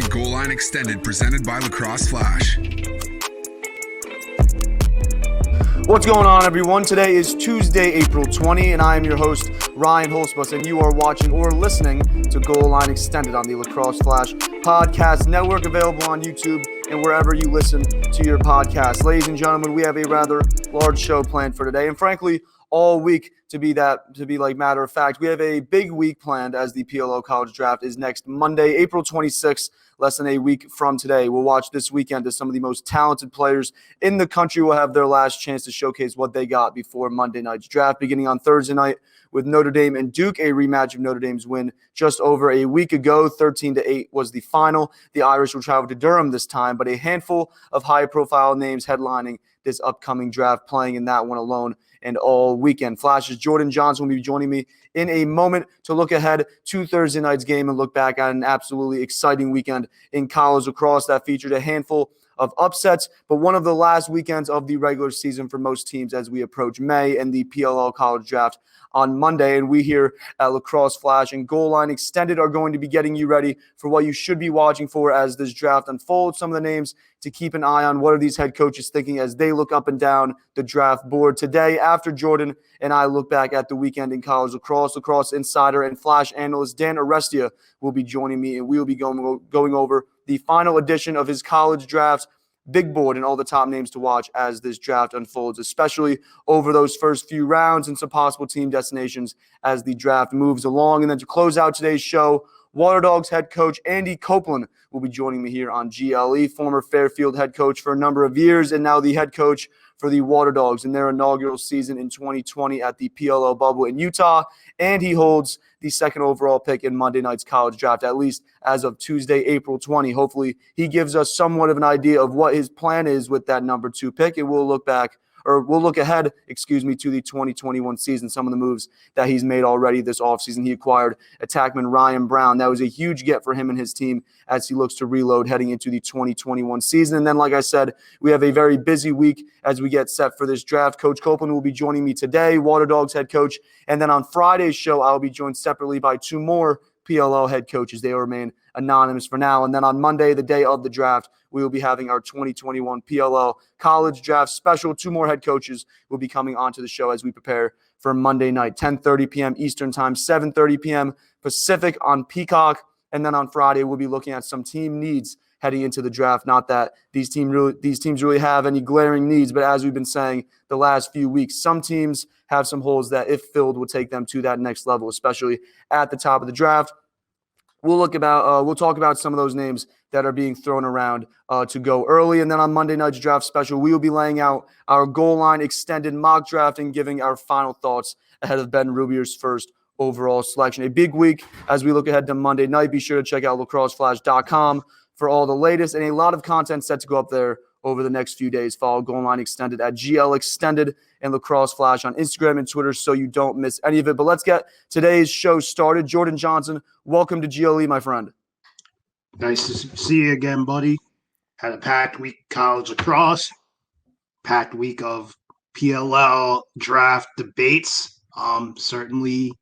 watching Goal Line Extended, presented by Lacrosse Flash. What's going on, everyone? Today is Tuesday, April 20, and I am your host, Ryan Hulsebos, and you are watching or listening to Goal Line Extended on the Lacrosse Flash Podcast Network, available on YouTube and wherever you listen to your podcast. Ladies and gentlemen, we have a rather large show planned for today, and frankly, all week to be matter of fact. We have a big week planned as the PLL College Draft is next Monday, April 26th, less than a week from today. We'll watch this weekend as some of the most talented players in the country will have their last chance to showcase what they got before Monday night's draft, beginning on Thursday night with Notre Dame and Duke, a rematch of Notre Dame's win just over a week ago. 13-8 was the final. The Irish will travel to Durham this time, but a handful of high-profile names headlining this upcoming draft, playing in that one alone and all weekend. Flash's Jordan Johnson will be joining me in a moment to look ahead to Thursday night's game and look back at an absolutely exciting weekend in college lacrosse that featured a handful of upsets, but one of the last weekends of the regular season for most teams as we approach May and the PLL College Draft on Monday. And we here at Lacrosse Flash and Goal Line Extended are going to be getting you ready for what you should be watching for as this draft unfolds. Some of the names to keep an eye on. What are these head coaches thinking as they look up and down the draft board today? After Jordan and I look back at the weekend in college lacrosse, lacrosse insider and Flash analyst Dan Arestia will be joining me, and we will be going over the final edition of his college draft big board and all the top names to watch as this draft unfolds, especially over those first few rounds and some possible team destinations as the draft moves along. And then to close out today's show, Waterdogs head coach Andy Copelan will be joining me here on GLE, former Fairfield head coach for a number of years and now the head coach for the Waterdogs in their inaugural season in 2020 at the PLL bubble in Utah. And he holds the second overall pick in Monday night's college draft, at least as of Tuesday, April 20. Hopefully he gives us somewhat of an idea of what his plan is with that number 2 pick, and we'll look ahead, to the 2021 season, some of the moves that he's made already this offseason. He acquired attackman Ryan Brown. That was a huge get for him and his team as he looks to reload heading into the 2021 season. And then, like I said, we have a very busy week as we get set for this draft. Coach Copeland will be joining me today, Waterdogs head coach. And then on Friday's show, I'll be joined separately by 2 more PLL head coaches. They will remain anonymous for now. And then on Monday, the day of the draft, we will be having our 2021 PLL College Draft special. 2 more head coaches will be coming onto the show as we prepare for Monday night, 10:30 p.m. Eastern Time, 7:30 p.m. Pacific on Peacock. And then on Friday, we'll be looking at some team needs heading into the draft. Not that these teams really have any glaring needs, but as we've been saying the last few weeks, some teams have some holes that, if filled, will take them to that next level, especially at the top of the draft. We'll talk about some of those names that are being thrown around to go early. And then on Monday night's draft special, we will be laying out our Goal Line Extended mock draft and giving our final thoughts ahead of Ben Rubier's first overall selection. A big week as we look ahead to Monday night. Be sure to check out lacrosseflash.com for all the latest, and a lot of content set to go up there over the next few days. Follow Goal Line Extended at GL Extended and Lacrosse Flash on Instagram and Twitter so you don't miss any of it. But let's get today's show started. Jordan Johnson, welcome to GLE, my friend. Nice to see you again, buddy. Had a packed week college lacrosse, packed week of PLL draft debates. Certainly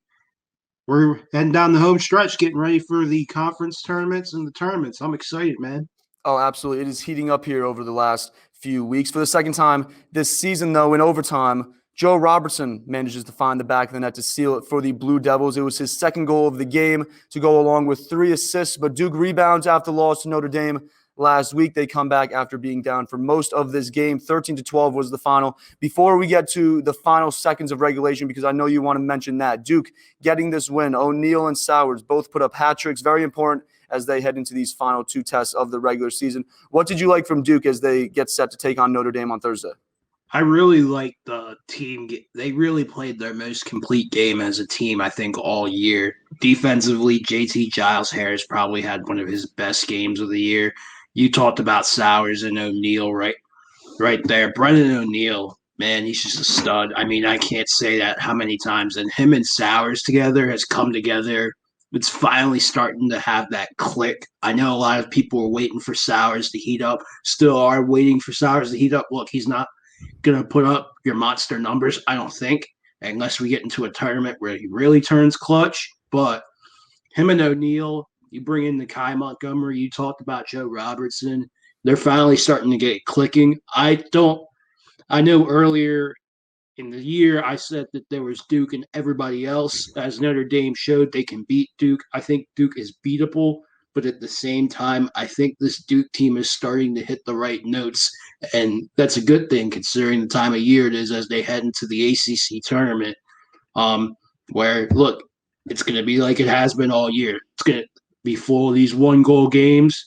we're heading down the home stretch, getting ready for the conference tournaments and the tournaments. I'm excited, man. Oh, absolutely. It is heating up here over the last few weeks. For the second time this season, though, in overtime, Joe Robertson manages to find the back of the net to seal it for the Blue Devils. It was his second goal of the game to go along with 3 assists, but Duke rebounds after loss to Notre Dame last week. They come back after being down for most of this game. 13-12 was the final. Before we get to the final seconds of regulation, because I know you want to mention that, Duke getting this win. O'Neal and Sowers both put up hat tricks. Very important as they head into these final 2 tests of the regular season. What did you like from Duke as they get set to take on Notre Dame on Thursday? I really like the team. They really played their most complete game as a team, I think, all year. Defensively, JT Giles-Harris probably had one of his best games of the year. You talked about Sowers and O'Neal right there. Brennan O'Neal, man, he's just a stud. I mean, I can't say that how many times. And him and Sowers together has come together. It's finally starting to have that click. I know a lot of people were waiting for Sowers to heat up, still are waiting for Sowers to heat up. Look, he's not going to put up your monster numbers, I don't think, unless we get into a tournament where he really turns clutch. But him and O'Neal, You bring in the Kai Montgomery. You talked about Joe Robertson. They're finally starting to get clicking. I know earlier in the year I said that there was Duke and everybody else. As Notre Dame showed, they can beat Duke. I think Duke is beatable, but at the same time, I think this Duke team is starting to hit the right notes, and that's a good thing considering the time of year it is as they head into the ACC tournament. Where look, it's going to be like it has been all year. It's going to be full of these 1-goal games.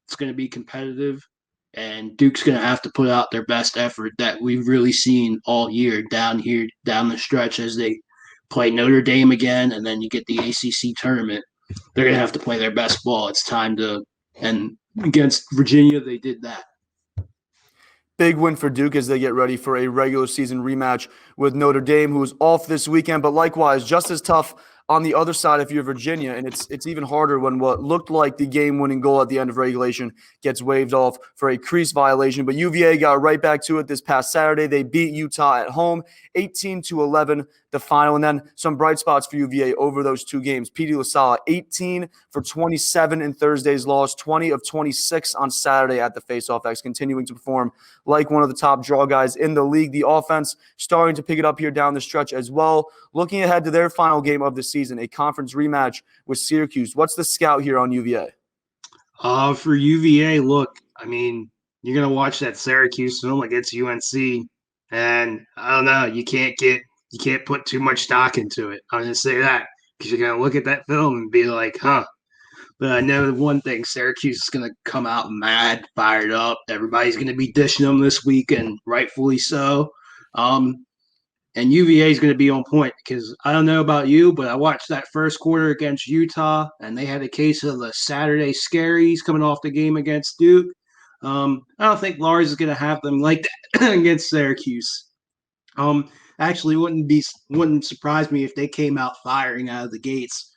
It's going to be competitive, and Duke's going to have to put out their best effort that we've really seen all year down the stretch as they play Notre Dame again, and then you get the ACC tournament. They're going to have to play their best ball. It's time to, and against Virginia, they did that. Big win for Duke as they get ready for a regular season rematch with Notre Dame, who is off this weekend. But likewise, just as tough on the other side if you're Virginia, and it's even harder when what looked like the game-winning goal at the end of regulation gets waved off for a crease violation. But UVA got right back to it this past Saturday. They beat Utah at home, 18-11, the final. And then some bright spots for UVA over those two games. Petey LaSalle, 18 for 27 in Thursday's loss, 20 of 26 on Saturday at the Face-Off X, continuing to perform like one of the top draw guys in the league. The offense starting to pick it up here down the stretch as well. Looking ahead to their final game of the season, a conference rematch with Syracuse. What's the scout here on UVA? For UVA, look, I mean, you're going to watch that Syracuse film against UNC, and I don't know, you can't put too much stock into it. I'm going to say that because you're going to look at that film and be like, huh. But I know one thing, Syracuse is going to come out mad, fired up. Everybody's going to be dishing them this week, and rightfully so. And UVA is going to be on point because I don't know about you, but I watched that first quarter against Utah, and they had a case of the Saturday scaries coming off the game against Duke. I don't think Lars is going to have them like that against Syracuse. Actually, wouldn't surprise me if they came out firing out of the gates,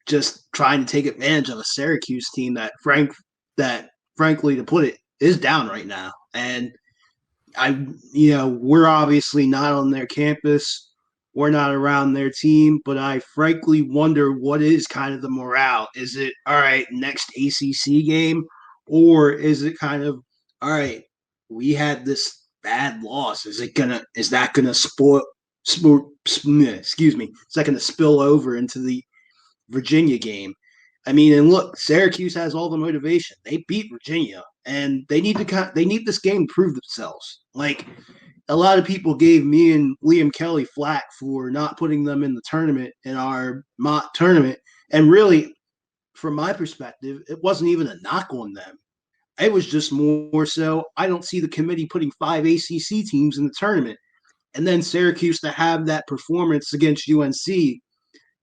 just trying to take advantage of a Syracuse team that, frankly, to put it, is down right now. And we're obviously not on their campus. We're not around their team, but I frankly wonder what is kind of the morale. Is it, all right, next ACC game? Or is it kind of, all right, we had this bad loss. Is that going to spill over into the Virginia game? I mean, and look, Syracuse has all the motivation. They beat Virginia, and they need this game to prove themselves. Like, a lot of people gave me and Liam Kelly flack for not putting them in the tournament, in our mock tournament. And really, from my perspective, it wasn't even a knock on them. It was just more so, I don't see the committee putting 5 ACC teams in the tournament. And then Syracuse to have that performance against UNC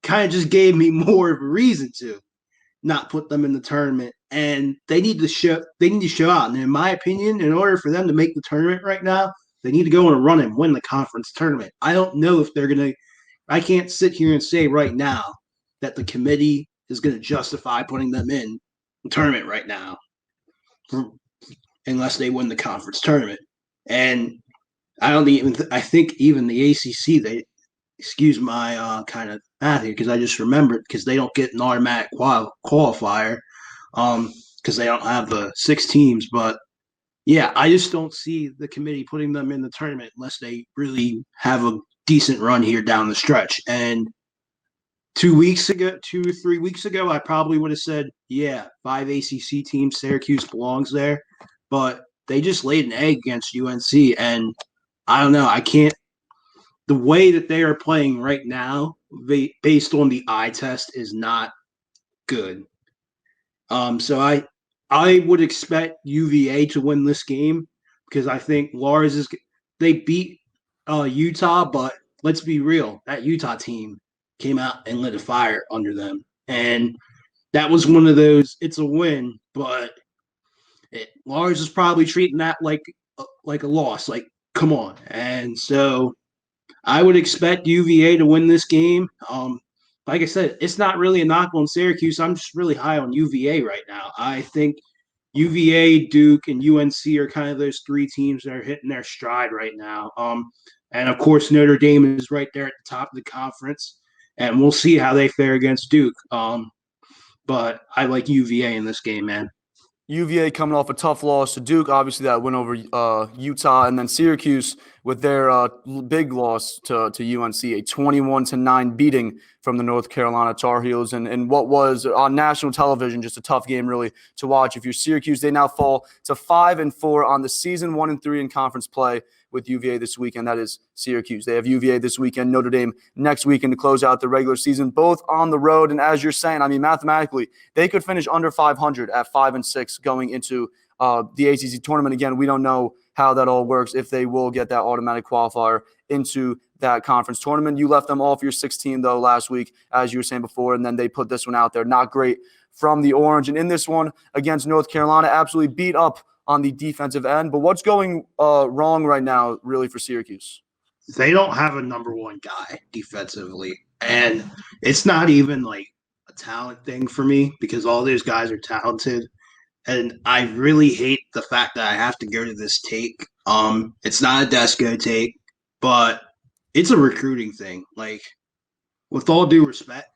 kind of just gave me more of a reason to not put them in the tournament. And they need to show out. And in my opinion, in order for them to make the tournament right now, they need to go on a run and win the conference tournament. I don't know if they're going to – I can't sit here and say right now that the committee is going to justify putting them in the tournament right now unless they win the conference tournament. And I think even the ACC, they – excuse my kind of math here because I just remembered because they don't get an automatic qualifier because they don't have the 6 teams. But, yeah, I just don't see the committee putting them in the tournament unless they really have a decent run here down the stretch. And 2 or 3 weeks ago, I probably would have said, yeah, 5 ACC teams, Syracuse belongs there. But they just laid an egg against UNC, and I don't know. I can't. The way that they are playing right now, based on the eye test, is not good. So I would expect UVA to win this game because I think they beat Utah, but let's be real, that Utah team came out and lit a fire under them, and that was one of those. It's a win, but Lars is probably treating that like a loss. Like, come on, and so. I would expect UVA to win this game. Like I said, it's not really a knock on Syracuse. I'm just really high on UVA right now. I think UVA, Duke, and UNC are kind of those 3 teams that are hitting their stride right now. And, of course, Notre Dame is right there at the top of the conference, and we'll see how they fare against Duke. but I like UVA in this game, man. UVA coming off a tough loss to Duke, obviously that win over Utah, and then Syracuse with their big loss to UNC, a 21-9 beating from the North Carolina Tar Heels, and what was on national television just a tough game really to watch. If you're Syracuse, they now fall to 5-4 on the season, 1-3 in conference play with UVA this weekend. That is Syracuse. They have UVA this weekend, Notre Dame next weekend to close out the regular season, both on the road. And as you're saying, I mean, mathematically, they could finish under 500 at 5-6 going into the ACC tournament. Again, we don't know how that all works, if they will get that automatic qualifier into that conference tournament. You left them off your 16, though, last week, as you were saying before, and then they put this one out there. Not great from the Orange. And in this one against North Carolina, absolutely beat up on the defensive end. But what's going wrong right now, really, for Syracuse? They don't have a number one guy defensively. And it's not even like a talent thing for me because all those guys are talented. And I really hate the fact that I have to go to this take. It's not a Desco take, but it's a recruiting thing. Like, with all due respect,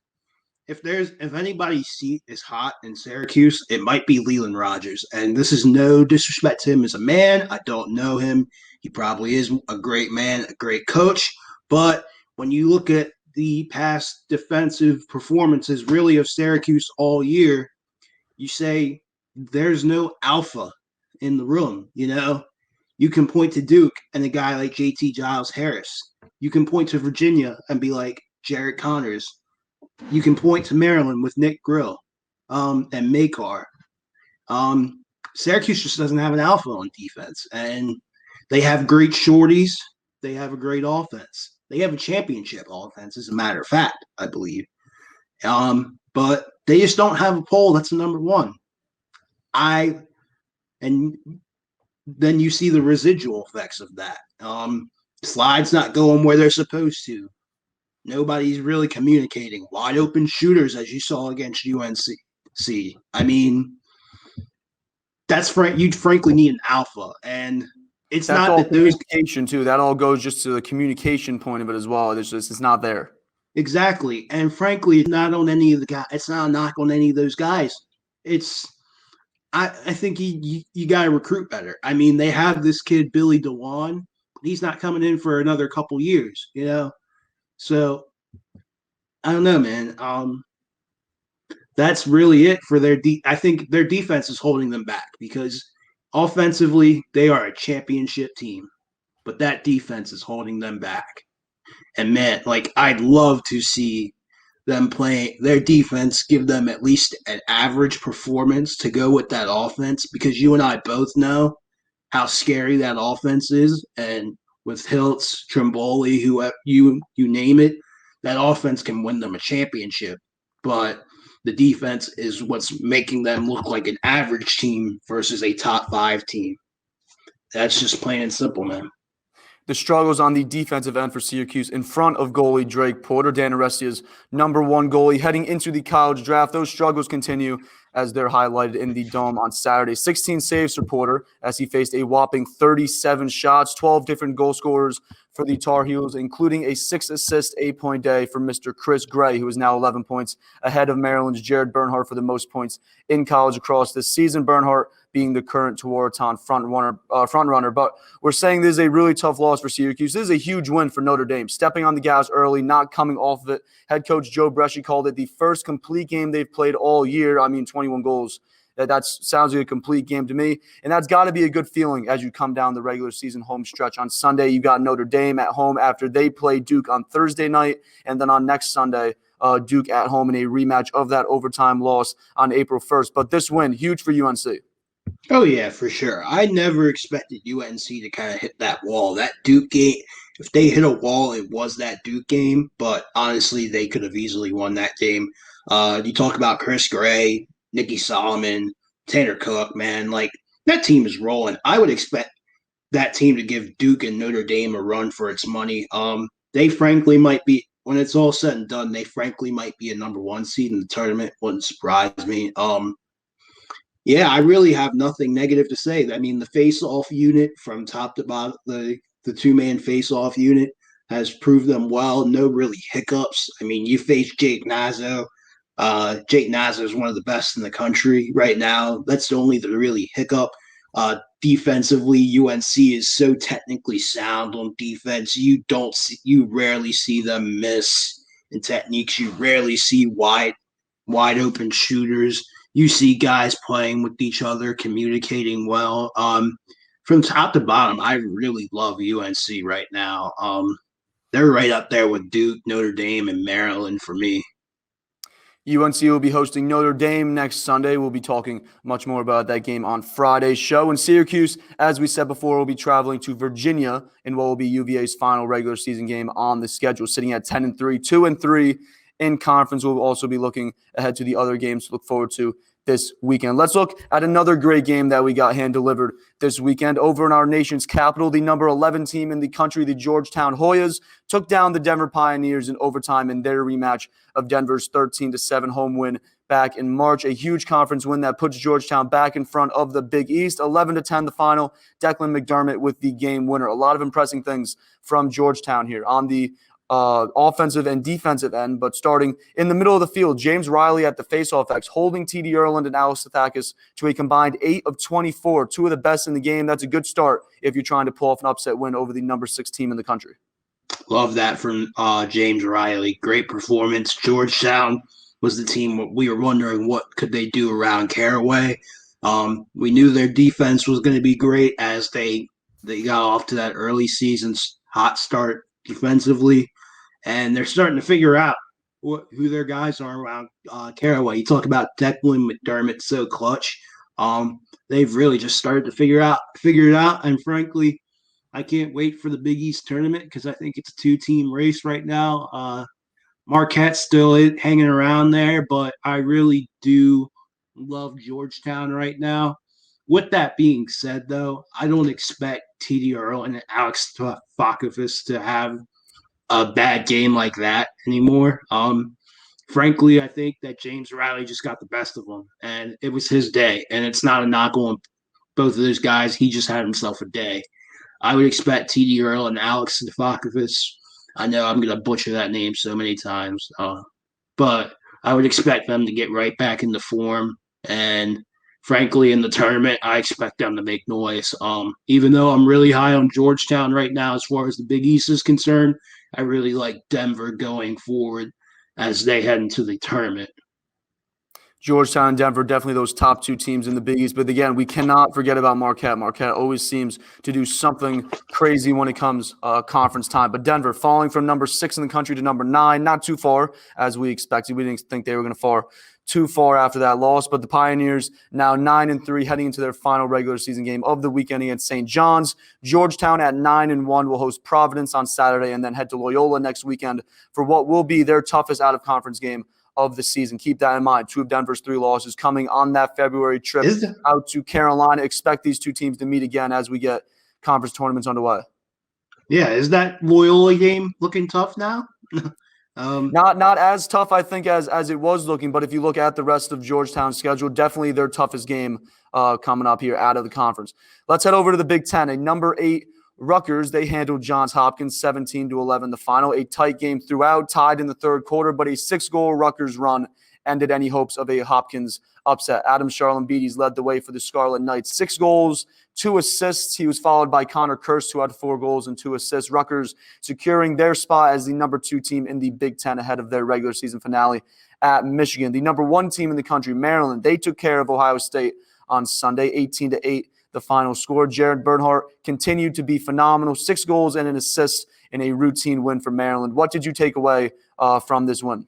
if anybody's seat is hot in Syracuse, it might be Leland Rogers. And this is no disrespect to him as a man. I don't know him. He probably is a great man, a great coach. But when you look at the past defensive performances really of Syracuse all year, you say there's no alpha in the room, you know? You can point to Duke and a guy like JT Giles Harris. You can point to Virginia and be like Jared Connors. You can point to Maryland with Nick Grill and Makar. Syracuse just doesn't have an alpha on defense. And they have great shorties. They have a great offense. They have a championship offense, as a matter of fact, I believe. But they just don't have a pole that's a number one. And then you see the residual effects of that. Slides not going where they're supposed to. Nobody's really communicating. Wide open shooters, as you saw against UNC. I mean, you'd frankly need an alpha, and it's That's not all that those communication too. That all goes just to the communication point of it as well. It's not there. exactly, and frankly, it's not on any of the guys. It's not a knock on any of those guys. I think you got to recruit better. I mean, they have this kid Billy DeWan. He's not coming in for another couple years, you know. So I don't know, man. That's really it for their I think their defense is holding them back because offensively they are a championship team, but that defense is holding them back. And man, like I'd love to see them play their defense, give them at least an average performance to go with that offense because you and I both know how scary that offense is, and with Hiltz, Trimboli, who you name it, that offense can win them a championship. But the defense is what's making them look like an average team versus a top 5 team. That's just plain and simple, man. The struggles on the defensive end for Syracuse in front of goalie Drake Porter, Dan Arestia's number one goalie heading into the college draft. Those struggles continue as they're highlighted in the Dome on Saturday. 16 saves for Porter as he faced a whopping 37 shots, 12 different goal scorers for the Tar Heels, including a 6-assist, 8-point day for Mr. Chris Gray, who is now 11 points ahead of Maryland's Jared Bernhardt for the most points in college lacrosse this season. Bernhardt being the current Tewaaraton front runner. But we're saying this is a really tough loss for Syracuse. This is a huge win for Notre Dame, stepping on the gas early, not coming off of it. Head coach Joe Bresci called it the first complete game they've played all year. I mean, 21 goals. That sounds like a complete game to me. And that's got to be a good feeling as you come down the regular season home stretch. On Sunday, you got Notre Dame at home after they play Duke on Thursday night. And then on next Sunday, Duke at home in a rematch of that overtime loss on April 1st. But this win, huge for UNC. Oh, yeah, for sure. I never expected UNC to kind of hit that wall. That Duke game, if they hit a wall, it was that Duke game. But honestly, they could have easily won that game. You talk about Chris Gray, Nicky Solomon, Tanner Cook, man. Like, that team is rolling. I would expect that team to give Duke and Notre Dame a run for its money. They frankly might be, when it's all said and done, they frankly might be a number 1 seed in the tournament. Wouldn't surprise me. Yeah, I really have nothing negative to say. I mean, the face-off unit from top to bottom, the two-man face-off unit has proved them well. No really hiccups. I mean, you face Jake Nazo, Jake Naza is one of the best in the country right now. That's the only really hiccup. Defensively, UNC is so technically sound on defense. You rarely see them miss in techniques. You rarely see wide open shooters. You see guys playing with each other, communicating well. From top to bottom, I really love UNC right now. They're right up there with Duke, Notre Dame, and Maryland for me. UNC will be hosting Notre Dame next Sunday. We'll be talking much more about that game on Friday's show. And Syracuse, as we said before, will be traveling to Virginia in what will be UVA's final regular season game on the schedule, sitting at 10-3, 2-3 in conference. We'll also be looking ahead to the other games to look forward to this weekend. Let's look at another great game that we got hand-delivered this weekend. Over in our nation's capital, the number 11 team in the country, the Georgetown Hoyas, took down the Denver Pioneers in overtime in their rematch of Denver's 13-7 home win back in March. A huge conference win that puts Georgetown back in front of the Big East. 11-10 the final. Declan McDermott with the game winner. A lot of impressive things from Georgetown here on the offensive and defensive end, but starting in the middle of the field, James Riley at the faceoff X, holding TD Erland and Alex Stathakis to a combined 8 of 24, two of the best in the game. That's a good start if you're trying to pull off an upset win over the number 6 team in the country. Love that from James Riley. Great performance. Georgetown was the team we were wondering what could they do around Caraway. We knew their defense was going to be great as they got off to that early season's hot start defensively. And they're starting to figure out who their guys are around Caraway. You talk about Declan McDermott, so clutch. They've really just started to figure it out. And frankly, I can't wait for the Big East tournament because I think it's a 2-team race right now. Marquette's still hanging around there, but I really do love Georgetown right now. With that being said, though, I don't expect TD Earl and Alex Stathakis to have a bad game like that anymore. Frankly, I think that James Riley just got the best of him, and it was his day. And it's not a knock on both of those guys. He just had himself a day. I would expect TD Earl and Alex Stathakis. I know I'm going to butcher that name so many times, but I would expect them to get right back into form. And frankly, in the tournament, I expect them to make noise. Even though I'm really high on Georgetown right now as far as the Big East is concerned, I really like Denver going forward as they head into the tournament. Georgetown and Denver, definitely those top 2 teams in the Big East. But again, we cannot forget about Marquette. Marquette always seems to do something crazy when it comes conference time. But Denver falling from number 6 in the country to number 9, not too far as we expected. We didn't think they were going to fall too far after that loss. But the Pioneers now 9-3 heading into their final regular season game of the weekend against St. John's. Georgetown at 9-1 will host Providence on Saturday and then head to Loyola next weekend for what will be their toughest out-of-conference game of the season. Keep that in mind. 2 of Denver's 3 losses coming on that February trip out to Carolina. Expect these 2 teams to meet again as we get conference tournaments underway. Yeah, is that Loyola game looking tough now? Not as tough, I think, as it was looking, but if you look at the rest of Georgetown's schedule, definitely their toughest game coming up here out of the conference. Let's head over to the Big Ten. A number 8 Rutgers, they handled Johns Hopkins 17-11 the final. A tight game throughout, tied in the third quarter, but a 6-goal Rutgers run ended any hopes of a Hopkins upset. Adam Charlambides led the way for the Scarlet Knights. 6 goals, 2 assists. He was followed by Connor Kirst, who had 4 goals and 2 assists. Rutgers securing their spot as the number 2 team in the Big Ten ahead of their regular season finale at Michigan. The number 1 team in the country, Maryland, they took care of Ohio State on Sunday, 18-8. The final score. Jared Bernhardt continued to be phenomenal. 6 goals and an assist in a routine win for Maryland. What did you take away from this win?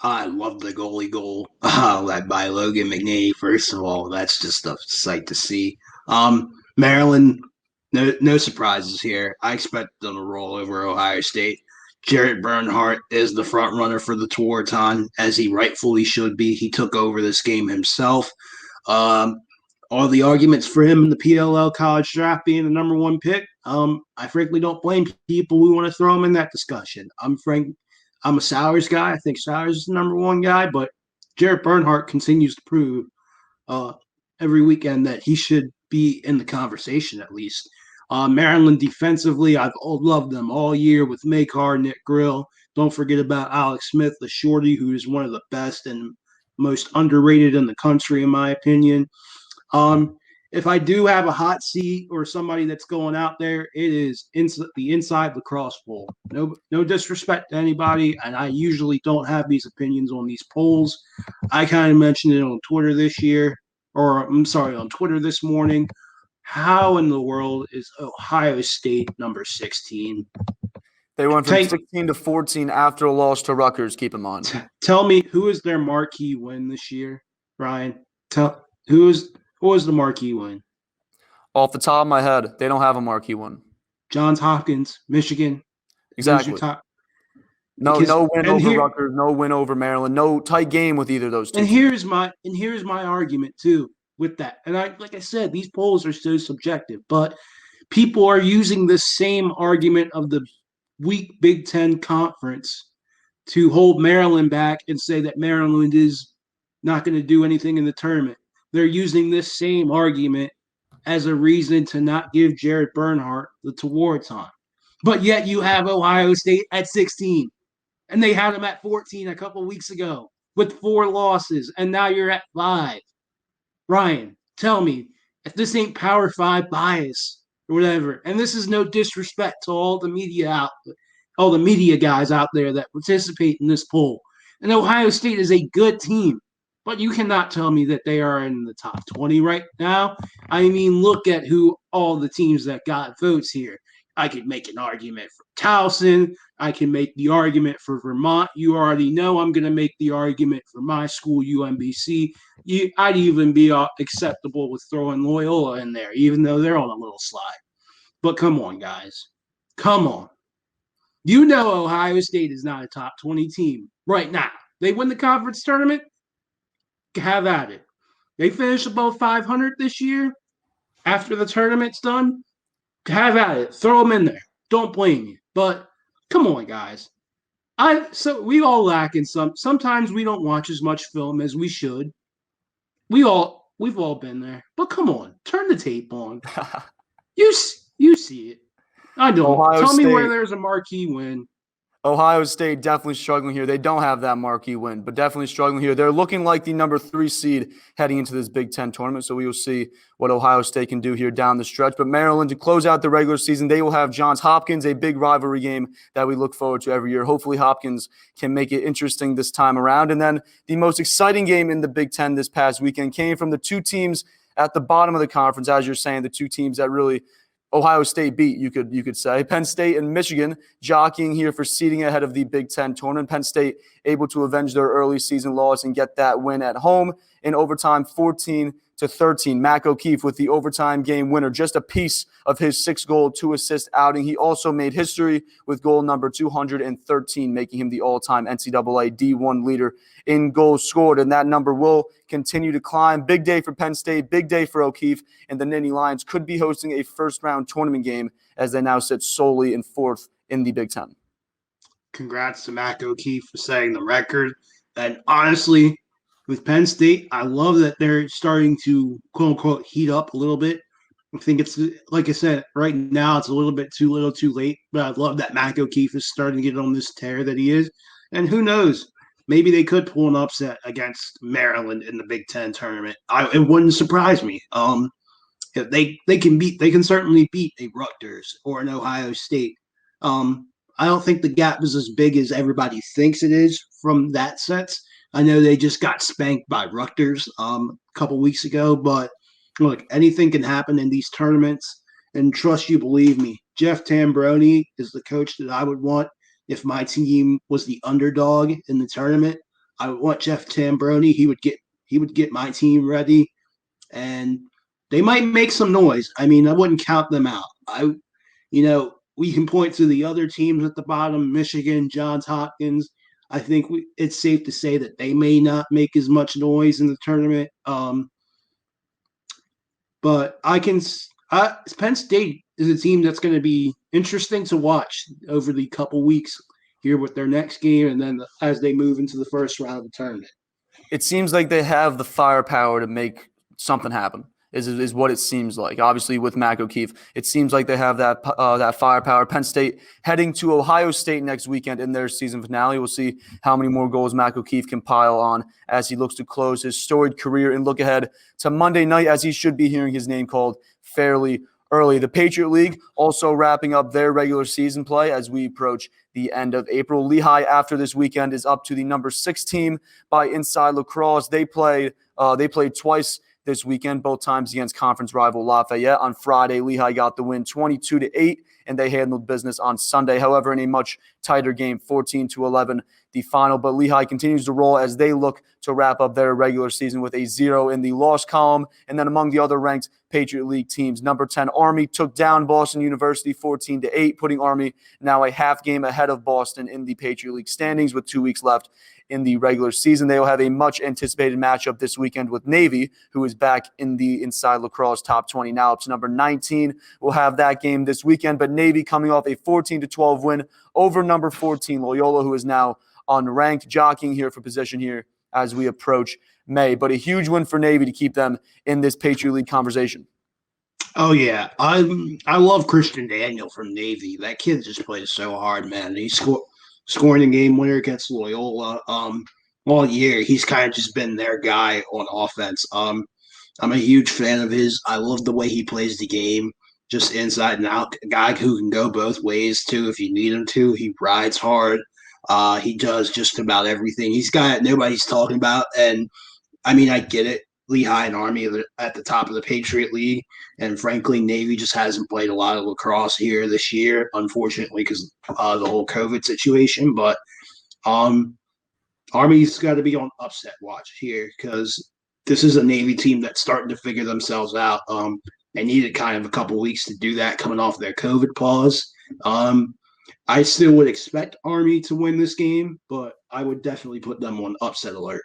I love the goalie goal led by Logan McNaney. First of all, that's just a sight to see. Maryland, no surprises here. I expect them to roll over Ohio State. Jared Bernhardt is the front runner for the Tewaaraton, as he rightfully should be. He took over this game himself. All the arguments for him in the PLL College Draft being the number 1 pick, I frankly don't blame people who want to throw him in that discussion. I'm a Sowers guy. I think Sowers is the number 1 guy, but Jared Bernhardt continues to prove every weekend that he should be in the conversation at least. Maryland defensively, I've loved them all year with Makar, Nick Grill. Don't forget about Alex Smith, the shorty, who is one of the best and most underrated in the country, in my opinion. If I do have a hot seat or somebody that's going out there, it is the Inside Lacrosse Bowl. No disrespect to anybody, and I usually don't have these opinions on these polls. I kind of mentioned it on Twitter on Twitter this morning. How in the world is Ohio State number 16? They went from 16 to 14 after a loss to Rutgers, keep in mind. Tell me, who is their marquee win this year, Ryan? Who was the marquee win? Off the top of my head, they don't have a marquee win. Johns Hopkins, Michigan. Exactly. No win over Rutgers, no win over Maryland, no tight game with either of those two. And here's my argument too with that. And like I said, these polls are so subjective, but people are using the same argument of the weak Big Ten conference to hold Maryland back and say that Maryland is not going to do anything in the tournament. They're using this same argument as a reason to not give Jared Bernhardt the award time. But yet you have Ohio State at 16, and they had them at 14 a couple weeks ago with 4 losses, and now you're at 5. Ryan, tell me, if this ain't Power 5 bias or whatever, and this is no disrespect to all the media guys out there that participate in this poll, and Ohio State is a good team. But you cannot tell me that they are in the top 20 right now. I mean, look at who all the teams that got votes here. I could make an argument for Towson. I can make the argument for Vermont. You already know I'm going to make the argument for my school, UMBC. I'd even be acceptable with throwing Loyola in there, even though they're on a little slide. But come on, guys. Come on. You know Ohio State is not a top 20 team right now. They win the conference tournament. Have at it. They finish above 500 this year after the tournament's done. Have at it. Throw them in there. Don't blame you. But come on, guys. We all lack in sometimes we don't watch as much film as we should. We've all been there. But come on, turn the tape on. You see it. I don't. Tell me where there's a marquee win. Ohio State definitely struggling here. They don't have that marquee win, but definitely struggling here. They're looking like the number 3 seed heading into this Big Ten tournament, so we will see what Ohio State can do here down the stretch. But Maryland, to close out the regular season, they will have Johns Hopkins, a big rivalry game that we look forward to every year. Hopefully Hopkins can make it interesting this time around. And then the most exciting game in the Big Ten this past weekend came from the 2 teams at the bottom of the conference, as you're saying, the 2 teams that really Ohio State beat, you could say. Penn State and Michigan jockeying here for seeding ahead of the Big Ten tournament. Penn State able to avenge their early season loss and get that win at home in overtime, 14-13. Mac O'Keefe with the overtime game winner, just a piece of his 6-goal, 2-assist outing. He also made history with goal number 213, making him the all-time NCAA D1 leader in goals scored, and that number will continue to climb. Big day for Penn State, big day for O'Keefe, and the Nittany Lions could be hosting a first-round tournament game as they now sit solely in 4th in the Big Ten. Congrats to Mac O'Keefe for setting the record. And honestly, with Penn State, I love that they're starting to, quote-unquote, heat up a little bit. I think it's, like I said, right now it's a little bit too little too late, but I love that Mac O'Keefe is starting to get on this tear that he is. And who knows, maybe they could pull an upset against Maryland in the Big Ten tournament. It wouldn't surprise me. They can certainly beat a Rutgers or an Ohio State. I don't think the gap is as big as everybody thinks it is from that sense. I know they just got spanked by Rutgers a couple weeks ago, but look, anything can happen in these tournaments. And trust you, believe me, Jeff Tambroni is the coach that I would want if my team was the underdog in the tournament. I would want Jeff Tambroni. He would get my team ready, and they might make some noise. I mean, I wouldn't count them out. We can point to the other teams at the bottom, Michigan, Johns Hopkins. I think it's safe to say that they may not make as much noise in the tournament. But Penn State is a team that's going to be interesting to watch over the couple weeks here with their next game and then as they move into the first round of the tournament. It seems like they have the firepower to make something happen. is what it seems like. Obviously, with Mac O'Keefe, it seems like they have that firepower. Penn State heading to Ohio State next weekend in their season finale. We'll see how many more goals Mac O'Keefe can pile on as he looks to close his storied career and look ahead to Monday night, as he should be hearing his name called fairly early. The Patriot League also wrapping up their regular season play as we approach the end of April. Lehigh, after this weekend, is up to the number 6 team by Inside Lacrosse. They played twice this weekend, both times against conference rival Lafayette. On Friday, Lehigh got the win 22-8, and they handled business on Sunday. However, in a much tighter game, 14-11, the final. But Lehigh continues to roll as they look to wrap up their regular season with a 0 in the loss column. And then among the other ranked Patriot League teams, number 10 Army took down Boston University 14-8, putting Army now a half game ahead of Boston in the Patriot League standings with 2 weeks left in the regular season. They will have a much anticipated matchup this weekend with Navy, who is back in the Inside Lacrosse top 20 now up to number 19. We'll have that game this weekend, but Navy coming off a 14-12 win over number 14 Loyola, who is now unranked, jockeying here for position here as we approach May. But a huge win for Navy to keep them in this Patriot League conversation. Oh yeah, I love Christian Daniel from Navy. That kid just plays so hard, man. He scoring the game winner against Loyola. All year he's kind of just been their guy on offense. I'm a huge fan of his. I love the way he plays the game, just inside and out. A guy who can go both ways too if you need him to. He rides hard. He does just about everything. He's got nobody's talking about, and I mean I get it. Lehigh and Army are at the top of the Patriot League, and frankly, Navy just hasn't played a lot of lacrosse here this year, unfortunately, because the whole COVID situation. But Army's got to be on upset watch here because this is a Navy team that's starting to figure themselves out. They needed kind of a couple weeks to do that coming off their COVID pause. I still would expect Army to win this game, but I would definitely put them on upset alert.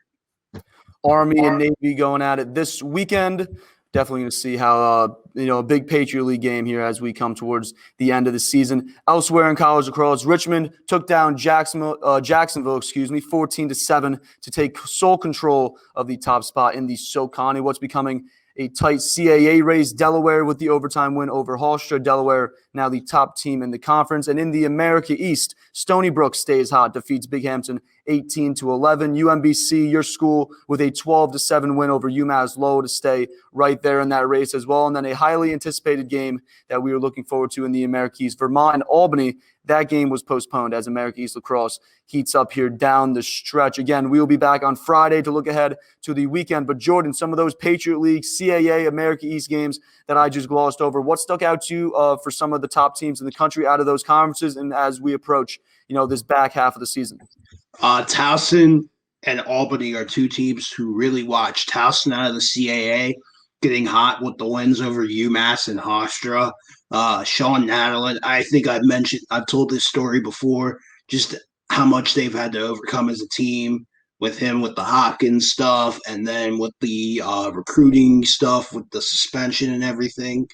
Army and Navy going at it this weekend. Definitely going to see how a big Patriot League game here as we come towards the end of the season. Elsewhere in college lacrosse, Richmond took down Jacksonville, 14-7 to take sole control of the top spot in the SoCon. What's becoming a tight CAA race. Delaware with the overtime win over Hofstra. Delaware now the top team in the conference. And in the America East, Stony Brook stays hot, defeats Binghamton 18-11. UMBC, your school, with a 12-7 win over UMass Lowell to stay right there in that race as well. And then a highly anticipated game that we were looking forward to in the America East, Vermont and Albany. That game was postponed as America East Lacrosse heats up here down the stretch. Again, we will be back on Friday to look ahead to the weekend. But Jordan, some of those Patriot League, CAA, America East games that I just glossed over, what stuck out to you for some of the top teams in the country out of those conferences and as we approach, this back half of the season? Towson and Albany are two teams who really watch. Towson out of the CAA getting hot with the wins over UMass and Hofstra. Sean Nadeline, I think I've told this story before, just how much they've had to overcome as a team with him with the Hopkins stuff and then with the recruiting stuff with the suspension and everything.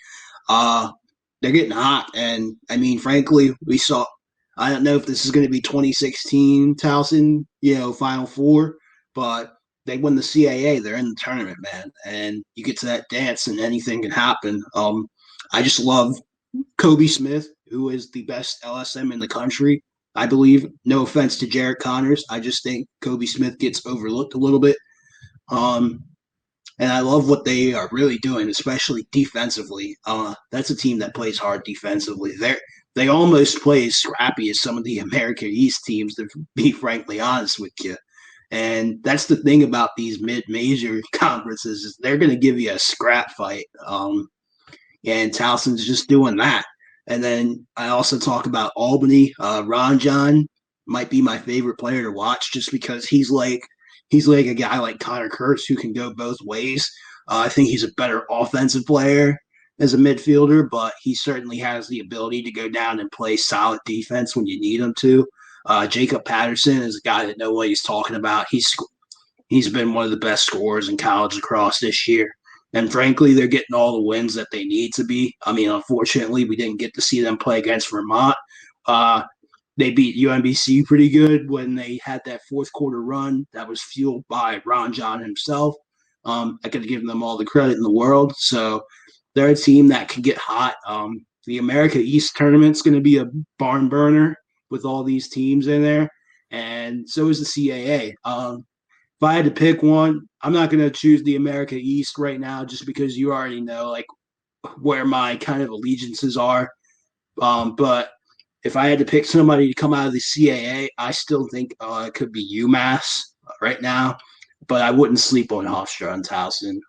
They're getting hot. And, I mean, frankly, I don't know if this is going to be 2016 Towson, Final Four, but they win the CAA. They're in the tournament, man. And you get to that dance and anything can happen. I just love Kobe Smith, who is the best LSM in the country, I believe. No offense to Jarrett Connors. I just think Kobe Smith gets overlooked a little bit. And I love what they are really doing, especially defensively. That's a team that plays hard defensively. They almost play as scrappy as some of the America East teams, to be frankly honest with you. And that's the thing about these mid-major conferences is they're going to give you a scrap fight. And Towson's just doing that. And then I also talk about Albany. Ron John might be my favorite player to watch just because he's like a guy like Connor Kurtz who can go both ways. I think he's a better offensive player as a midfielder, but he certainly has the ability to go down and play solid defense when you need him to. Jacob Patterson is a guy that knows what he's talking about. He's been one of the best scorers in college lacrosse this year. And frankly, they're getting all the wins that they need to be. I mean, unfortunately, we didn't get to see them play against Vermont. They beat UMBC pretty good when they had that fourth quarter run that was fueled by Ron John himself. I could give them all the credit in the world. So they're a team that can get hot. The America East tournament's going to be a barn burner with all these teams in there, and so is the CAA. If I had to pick one, I'm not going to choose the America East right now, just because you already know like where my kind of allegiances are. But if I had to pick somebody to come out of the CAA, I still think it could be UMass right now, but I wouldn't sleep on Hofstra and Towson.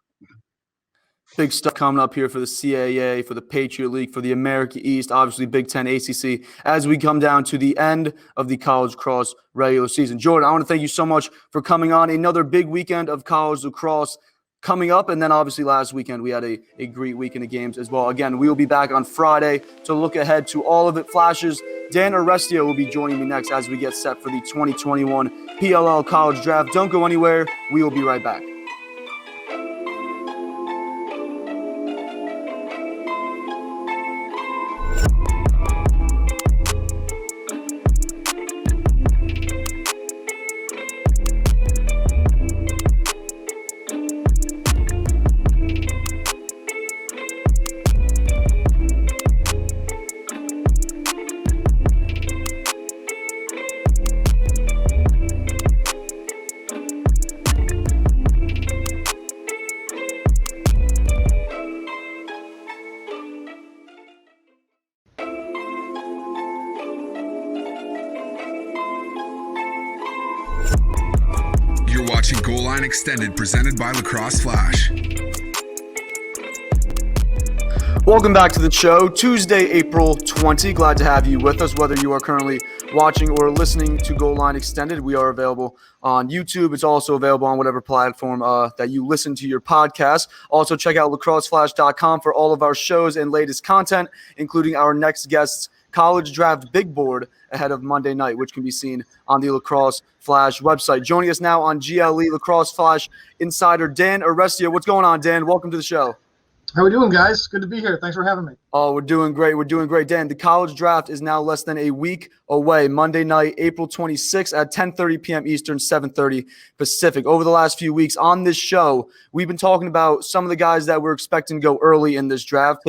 Big stuff coming up here for the CAA, for the Patriot League, for the America East, obviously Big Ten, ACC, as we come down to the end of the college lacrosse regular season. Jordan, I want to thank you so much for coming on. Another big weekend of college lacrosse coming up, and then obviously last weekend we had a great weekend of games as well. Again, we will be back on Friday to look ahead to all of it flashes. Dan Arestia will be joining me next as we get set for the 2021 PLL College Draft. Don't go anywhere. We will be right back. You're watching Goal Line Extended, presented by Lacrosse Flash. Welcome back to the show. Tuesday, April 20. Glad to have you with us, whether you are currently watching or listening to Goal Line Extended. We are available on YouTube. It's also available on whatever platform that you listen to your podcast. Also, check out lacrosseflash.com for all of our shows and latest content, including our next guest's college draft big board ahead of Monday night, which can be seen on the Lacrosse Flash website. Joining us now on GLE Lacrosse Flash insider Dan Arestia. What's going on, Dan? Welcome to the show. How we doing, guys? Good to be here. Thanks for having me. Oh, we're doing great. We're doing great. Dan, the college draft is now less than a week away. Monday night, April 26th at 10:30 p.m. Eastern, 7:30 Pacific. Over the last few weeks on this show, we've been talking about some of the guys that we're expecting to go early in this draft.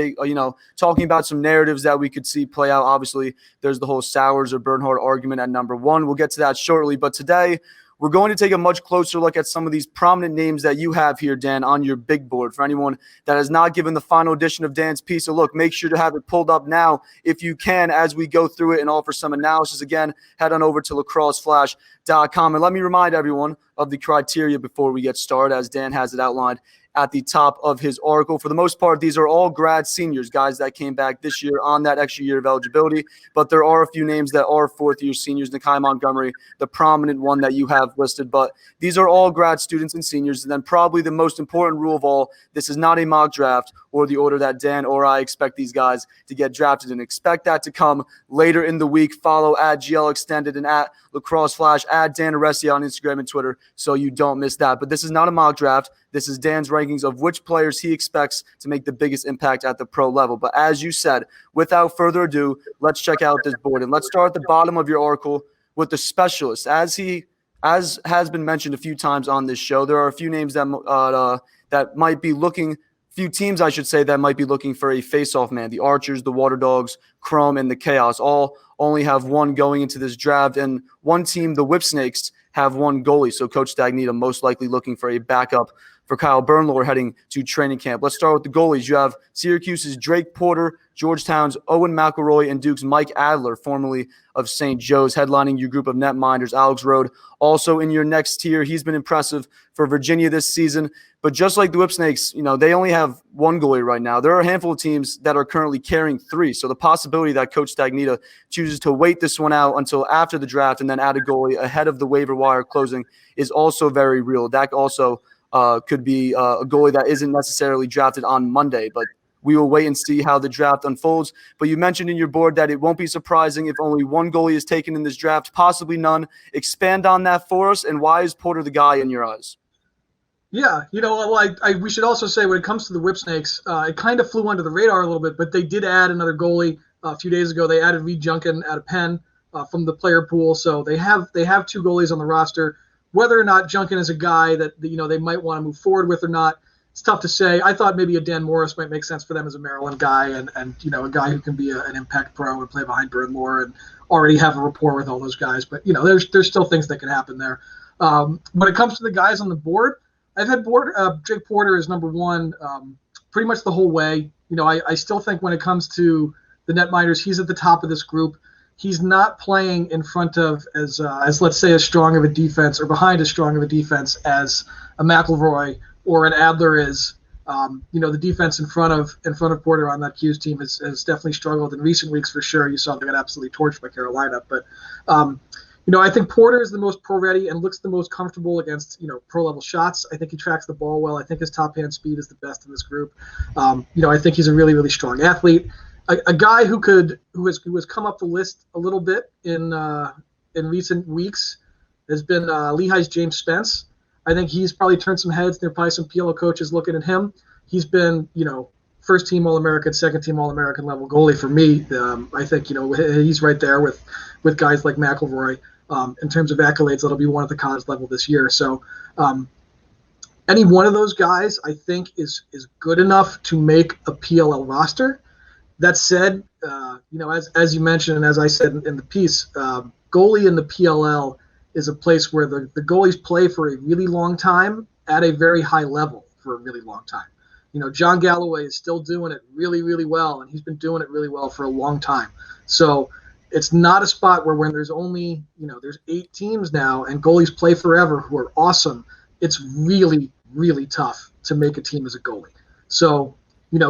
Talking about some narratives that we could see play out. Obviously, there's the whole Sowers or Bernhardt argument at number one. We'll get to that shortly. But today, we're going to take a much closer look at some of these prominent names that you have here, Dan, on your big board. For anyone that has not given the final edition of Dan's piece a look, make sure to have it pulled up now if you can as we go through it and offer some analysis. Again, head on over to lacrosseflash.com. And let me remind everyone of the criteria before we get started, as Dan has it outlined at the top of his article. For the most part, these are all grad seniors, guys that came back this year on that extra year of eligibility. But there are a few names that are fourth-year seniors. Nakai Montgomery, the prominent one that you have listed. But these are all grad students and seniors. And then probably the most important rule of all, this is not a mock draft or the order that Dan or I expect these guys to get drafted in. Expect that to come later in the week. Follow at GL Extended and at Lacrosse Flash, at Dan Arestia on Instagram and Twitter so you don't miss that. But this is not a mock draft. This is Dan's rankings of which players he expects to make the biggest impact at the pro level. But as you said, without further adu, let's check out this board. And let's start at the bottom of your article with the specialist. As has been mentioned a few times on this show, there are a few names that might be looking – few teams, I should say, that might be looking for a face-off man. The Archers, the Waterdogs, Chrome, and the Chaos all only have one going into this draft. And one team, the Whipsnakes, have one goalie. So Coach Stagnita most likely looking for a backup for Kyle Bernlohr heading to training camp. Let's start with the goalies. You have Syracuse's Drake Porter, Georgetown's Owen McElroy, and Duke's Mike Adler, formerly of St. Joe's, headlining your group of netminders. Alex Rode also in your next tier. He's been impressive for Virginia this season. But just like the Whipsnakes, they only have one goalie right now. There are a handful of teams that are currently carrying three. So the possibility that Coach Stagnita chooses to wait this one out until after the draft and then add a goalie ahead of the waiver wire closing is also very real. That also could be a goalie that isn't necessarily drafted on Monday, but we will wait and see how the draft unfolds. But you mentioned in your board that it won't be surprising if only one goalie is taken in this draft, possibly none. Expand on that for us, and why is Porter the guy in your eyes? Yeah, we should also say when it comes to the Whipsnakes, it kind of flew under the radar a little bit, but they did add another goalie a few days ago. They added Reed Junkin out of Penn from the player pool, so they have two goalies on the roster. whether or not Junkin is a guy that they might want to move forward with or not, it's tough to say. I thought maybe a Dan Morris might make sense for them as a Maryland guy, and a guy who can be an impact pro and play behind Burnmore and already have a rapport with all those guys. But there's still things that can happen there. When it comes to the guys on the board, I've had Jake Porter as number one pretty much the whole way. I still think when it comes to the netminders, he's at the top of this group. He's not playing in front of as let's say as strong of a defense or behind as strong of a defense as a McElroy or an Adler is. The defense in front of Porter on that Q's team has definitely struggled in recent weeks for sure. You saw they got absolutely torched by Carolina, but I think Porter is the most pro ready and looks the most comfortable against pro level shots. I think he tracks the ball well. I think his top hand speed is the best in this group. I think he's a really, really strong athlete. A guy who has come up the list a little bit in recent weeks has been Lehigh's James Spence. I think he's probably turned some heads. There are probably some PLO coaches looking at him. He's been first team All-American, second team All-American level goalie for me. I think he's right there with guys like McElroy in terms of accolades. That'll be one at the college level this year. So any one of those guys I think is good enough to make a PLL roster. That said, as you mentioned and as I said in the piece, goalie in the PLL is a place where the goalies play for a really long time at a very high level for a really long time. John Galloway is still doing it really, really well, and he's been doing it really well for a long time. So it's not a spot where when there's only, there's 8 teams now and goalies play forever who are awesome, it's really, really tough to make a team as a goalie. So,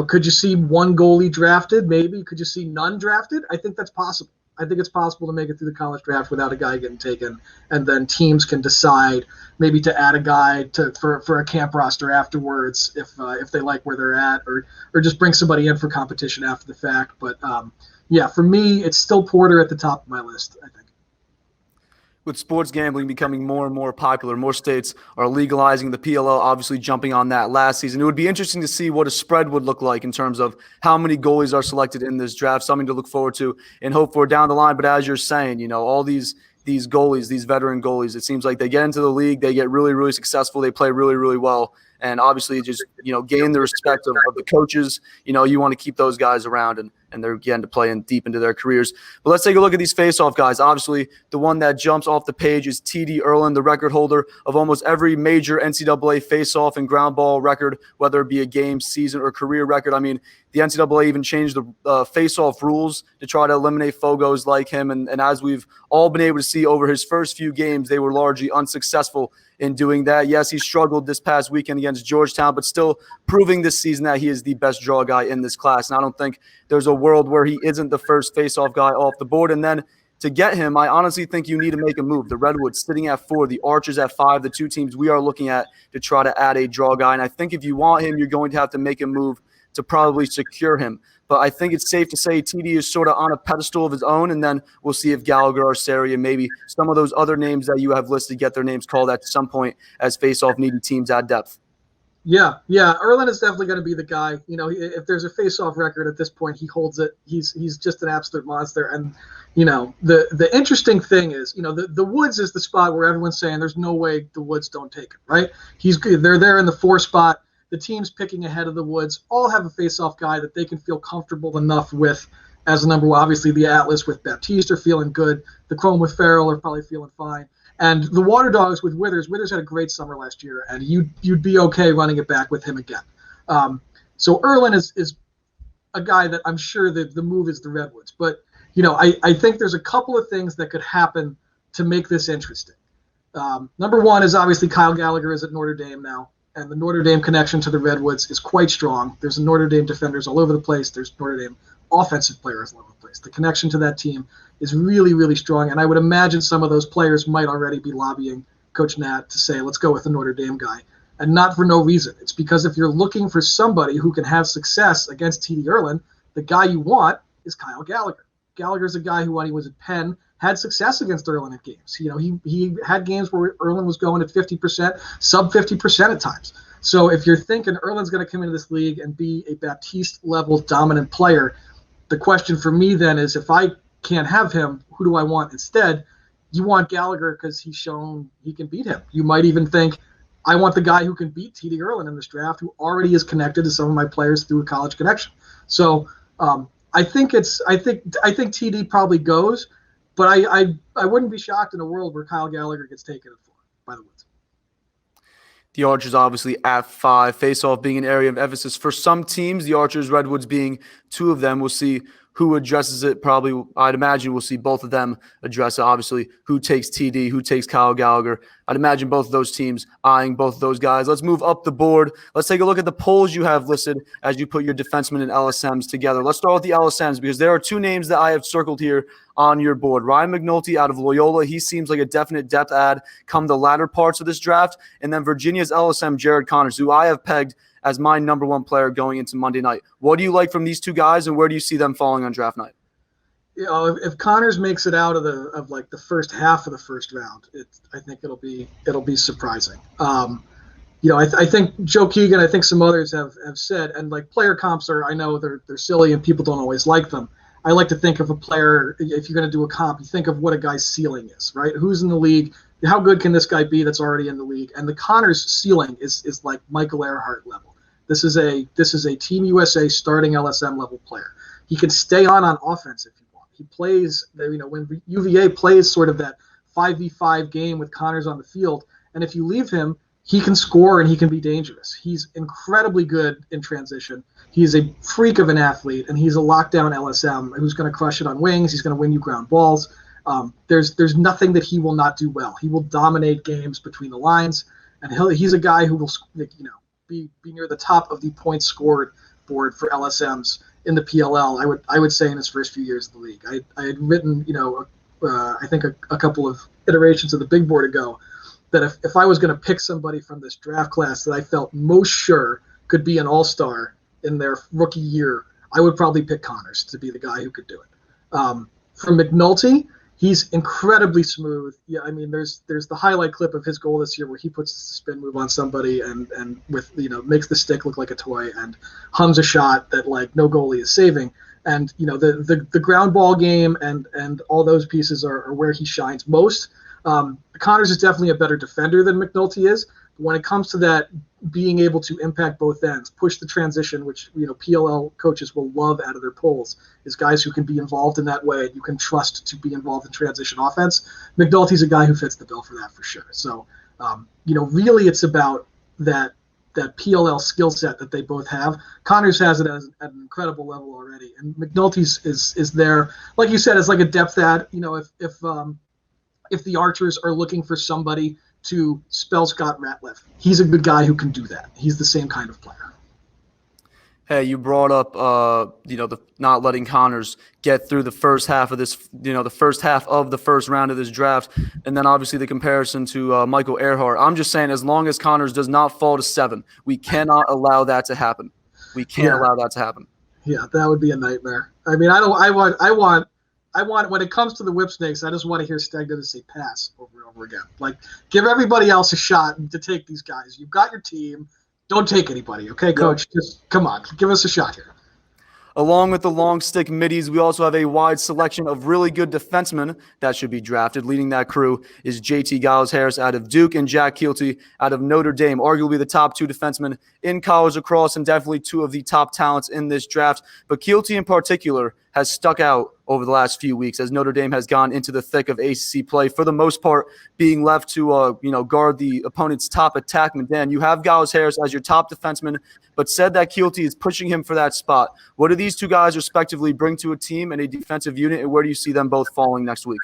could you see one goalie drafted? Maybe. Could you see none drafted? I think that's possible. I think it's possible to make it through the college draft without a guy getting taken, and then teams can decide maybe to add a guy for a camp roster afterwards if they like where they're at, or just bring somebody in for competition after the fact. But for me, it's still Porter at the top of my list, I think. With sports gambling becoming more and more popular, more states are legalizing. The PLL obviously jumping on that last season. It would be interesting to see what a spread would look like in terms of how many goalies are selected in this draft, something to look forward to and hope for down the line. But as you're saying, all these goalies, these veteran goalies, it seems like they get into the league, they get really, really successful, they play really, really well, and obviously just, gain the respect of the coaches. You want to keep those guys around and they're getting to play in deep into their careers. But let's take a look at these face-off guys. Obviously, the one that jumps off the page is TD Erlang, the record holder of almost every major NCAA face-off and ground ball record, whether it be a game, season, or career record. I mean, the NCAA even changed the face-off rules to try to eliminate Fogos like him. And as we've all been able to see over his first few games, they were largely unsuccessful in doing that. Yes, he struggled this past weekend against Georgetown, but still proving this season that he is the best draw guy in this class. And I don't think there's a world where he isn't the first face-off guy off the board. And then to get him, I honestly think you need to make a move. The Redwoods sitting at 4, the Archers at 5, the 2 teams we are looking at to try to add a draw guy. And I think if you want him, you're going to have to make a move to probably secure him. But I think it's safe to say TD is sort of on a pedestal of his own, and then we'll see if Gallagher, Arceria, and maybe some of those other names that you have listed get their names called at some point as face-off needy teams add depth. Yeah. Erlang is definitely going to be the guy. If there's a face-off record at this point, he holds it. He's just an absolute monster. And the interesting thing is, the Woods is the spot where everyone's saying there's no way the Woods don't take it, right? They're there in the 4 spot. The teams picking ahead of the Woods all have a face-off guy that they can feel comfortable enough with as a number one. Obviously, the Atlas with Baptiste are feeling good. The Chrome with Farrell are probably feeling fine. And the Waterdogs with Withers. Withers had a great summer last year, and you'd be okay running it back with him again. So Erlang is a guy that I'm sure that the move is the Redwoods. But, I think there's a couple of things that could happen to make this interesting. Number one is obviously Kyle Gallagher is at Notre Dame now. And the Notre Dame connection to the Redwoods is quite strong. There's Notre Dame defenders all over the place. There's Notre Dame offensive players all over the place. The connection to that team is really, really strong. And I would imagine some of those players might already be lobbying Coach Nat to say, let's go with the Notre Dame guy. And not for no reason. It's because if you're looking for somebody who can have success against TD Erlang, the guy you want is Kyle Gallagher. Gallagher's a guy who, when he was at Penn, had success against Erlang at games. He had games where Erlang was going at 50%, sub 50% at times. So if you're thinking Erlang's going to come into this league and be a Baptiste-level dominant player, the question for me then is if I can't have him, who do I want instead? you want Gallagher because he's shown he can beat him. You might even think, I want the guy who can beat TD Ierlan in this draft, who already is connected to some of my players through a college connection. So I think TD probably goes, but I wouldn't be shocked in a world where Kyle Gallagher gets taken at 4 by the Woods. The Archers obviously at 5. Face-off being an area of emphasis for some teams. The Archers, Redwoods being 2 of them. We'll see who addresses it. Probably, I'd imagine we'll see both of them address it. Obviously, who takes TD, who takes Kyle Gallagher. I'd imagine both of those teams eyeing both of those guys. Let's move up the board. Let's take a look at the polls you have listed as you put your defensemen and LSMs together. Let's start with the LSMs because there are 2 names that I have circled here on your board. Ryan McNulty out of Loyola. He seems like a definite depth add come the latter parts of this draft. And then Virginia's LSM, Jared Connors, who I have pegged as my number 1 player going into Monday night. What do you like from these 2 guys, and where do you see them falling on draft night? You know, if Connors makes it out of the first half of the first round, I think it'll be surprising. You know, I think Joe Keegan, I think some others have said, and like player comps I know they're silly and people don't always like them. I like to think of a player, if you're going to do a comp, you think of what a guy's ceiling is, right? Who's in the league? How good can this guy be that's already in the league? And the Connors ceiling is like Michael Earhart level. This is a Team USA starting LSM level player. He can stay on offense if you want. He plays, you know, when UVA plays sort of that 5v5 game with Connors on the field, and if you leave him, he can score and he can be dangerous. He's incredibly good in transition. He's a freak of an athlete, and he's a lockdown LSM who's going to crush it on wings. He's going to win you ground balls. There's nothing that he will not do well. He will dominate games between the lines, and he's a guy who will, you know, be near the top of the points scored board for LSMs in the PLL. I would say in his first few years of the league. I had written, you know, I think a couple of iterations of the big board ago that if I was going to pick somebody from this draft class that I felt most sure could be an all-star in their rookie year, I would probably pick Connors to be the guy who could do it. For McNulty, he's incredibly smooth. Yeah, I mean, there's the highlight clip of his goal this year where he puts the spin move on somebody and with, you know, makes the stick look like a toy and hums a shot that like no goalie is saving. And, you know, the ground ball game and all those pieces are where he shines most. Connors is definitely a better defender than McNulty is. When it comes to that, being able to impact both ends, push the transition, which, you know, PLL coaches will love out of their polls, is guys who can be involved in that way. You can trust to be involved in transition offense. McNulty's a guy who fits the bill for that for sure. So, you know, really it's about that PLL skill set that they both have. Connors has it at an incredible level already, and McNulty's is there, like you said, as like a depth add. You know, if the Archers are looking for somebody to spell Scott Ratliff, he's a good guy who can do that. He's the same kind of player. Hey, you brought up, you know, the not letting Connors get through the first half of this, you know, the first half of the first round of this draft, and then obviously the comparison to Michael Earhart. I'm just saying, as long as Connors does not fall to 7, we cannot allow that to happen. We can't allow that to happen. Yeah, that would be a nightmare. I mean, I want when it comes to the whip snakes, I just want to hear Stegner say pass over and over again. Like, give everybody else a shot to take these guys. You've got your team. Don't take anybody, okay, Coach? Just come on, give us a shot here. Along with the long stick middies, we also have a wide selection of really good defensemen that should be drafted. Leading that crew is JT Giles-Harris out of Duke and Jack Keelty out of Notre Dame, arguably the top 2 defensemen in college lacrosse and definitely 2 of the top talents in this draft. But Keelty in particular has stuck out over the last few weeks as Notre Dame has gone into the thick of ACC play, for the most part being left to guard the opponent's top attackman. Dan, you have Giles-Harris as your top defenseman, but said that Keelty is pushing him for that spot. What do these 2 guys respectively bring to a team and a defensive unit, and where do you see them both falling next week?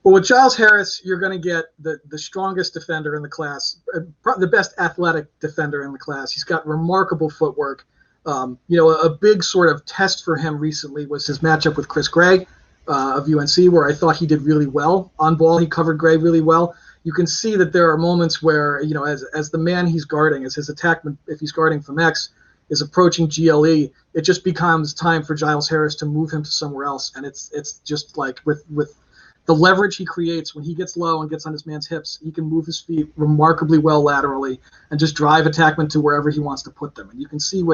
Well, with Giles-Harris, you're going to get the strongest defender in the class, the best athletic defender in the class. He's got remarkable footwork. You know, a big sort of test for him recently was his matchup with Chris Gray of UNC, where I thought he did really well on ball. He covered Gray really well. You can see that there are moments where, you know, as the man he's guarding, as his attackman, if he's guarding from X, is approaching GLE, it just becomes time for Giles-Harris to move him to somewhere else. And it's just like with the leverage he creates when he gets low and gets on his man's hips, he can move his feet remarkably well laterally and just drive attackmen to wherever he wants to put them. And you can see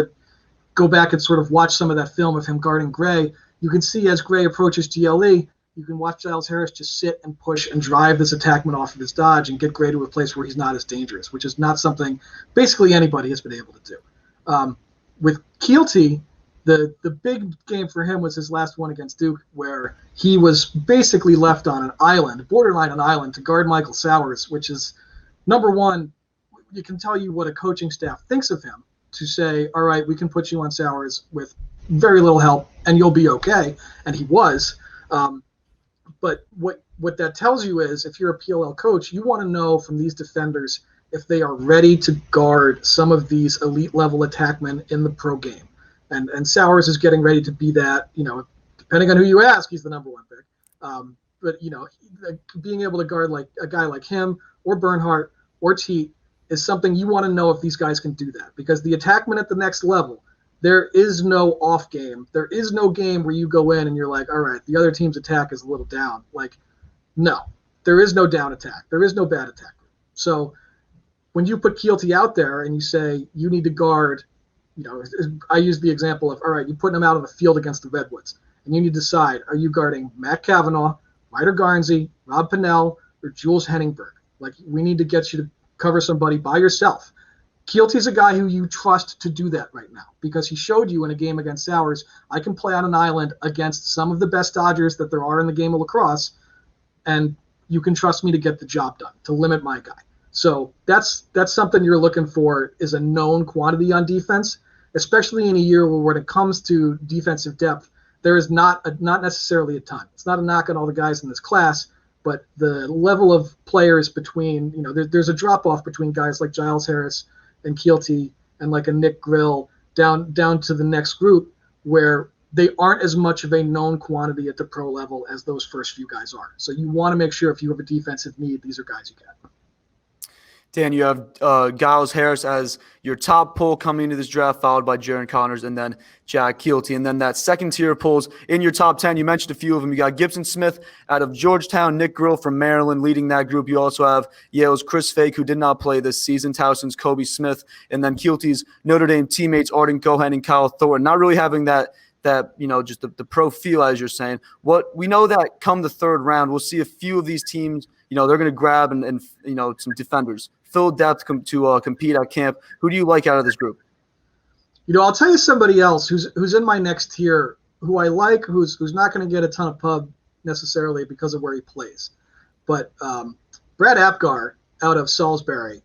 go back and sort of watch some of that film of him guarding Gray. You can see as Gray approaches GLE, you can watch Giles Harris just sit and push and drive this attackman off of his dodge and get graded to a place where he's not as dangerous, which is not something basically anybody has been able to do. With Keelty, the big game for him was his last one against Duke, where he was basically left on an island, borderline an island, to guard Michael Sowers, which is, number one, you can tell you what a coaching staff thinks of him to say, all right, we can put you on Sowers with very little help and you'll be okay. And he was. But what that tells you is, if you're a PLL coach, you want to know from these defenders if they are ready to guard some of these elite level attackmen in the pro game. And Sowers is getting ready to be that, depending on who you ask, he's the number one pick. But, being able to guard like a guy like him or Bernhardt or Teat is something you want to know if these guys can do that. Because the attackman at the next level, there is no off game. There is no game where you go in and you're like, all right, the other team's attack is a little down. Like, no, there is no down attack. There is no bad attack. So when you put Keelty out there and you say you need to guard, I use the example of, all right, you're putting him out on the field against the Redwoods, and you need to decide, are you guarding Matt Kavanaugh, Ryder Garnsey, Rob Pinnell, or Jules Henningberg? Like, we need to get you to cover somebody by yourself. Keelty's a guy who you trust to do that right now, because he showed you in a game against Sowers, I can play on an island against some of the best Dodgers that there are in the game of lacrosse, and you can trust me to get the job done, to limit my guy. So that's something you're looking for, is a known quantity on defense, especially in a year where when it comes to defensive depth, there is not necessarily a ton. It's not a knock on all the guys in this class, but the level of players between, there's a drop-off between guys like Giles Harris and Keelty and like a Nick Grill down to the next group, where they aren't as much of a known quantity at the pro level as those first few guys are. So you want to make sure if you have a defensive need, these are guys you get. Dan, you have Giles Harris as your top pull coming into this draft, followed by Jaron Connors and then Jack Keelty. And then that second tier pulls in your top 10. You mentioned a few of them. You got Gibson Smith out of Georgetown, Nick Grill from Maryland leading that group. You also have Yale's Chris Fake, who did not play this season, Towson's Kobe Smith, and then Keelty's Notre Dame teammates Arden Cohen and Kyle Thornton. Not really having that just the pro feel, as you're saying. What we know that come the third round, we'll see a few of these teams, they're going to grab and some defenders. Fill depth to compete at camp. Who do you like out of this group? I'll tell you somebody else who's in my next tier, who I like, who's not going to get a ton of pub necessarily because of where he plays. But Brad Apgar out of Salisbury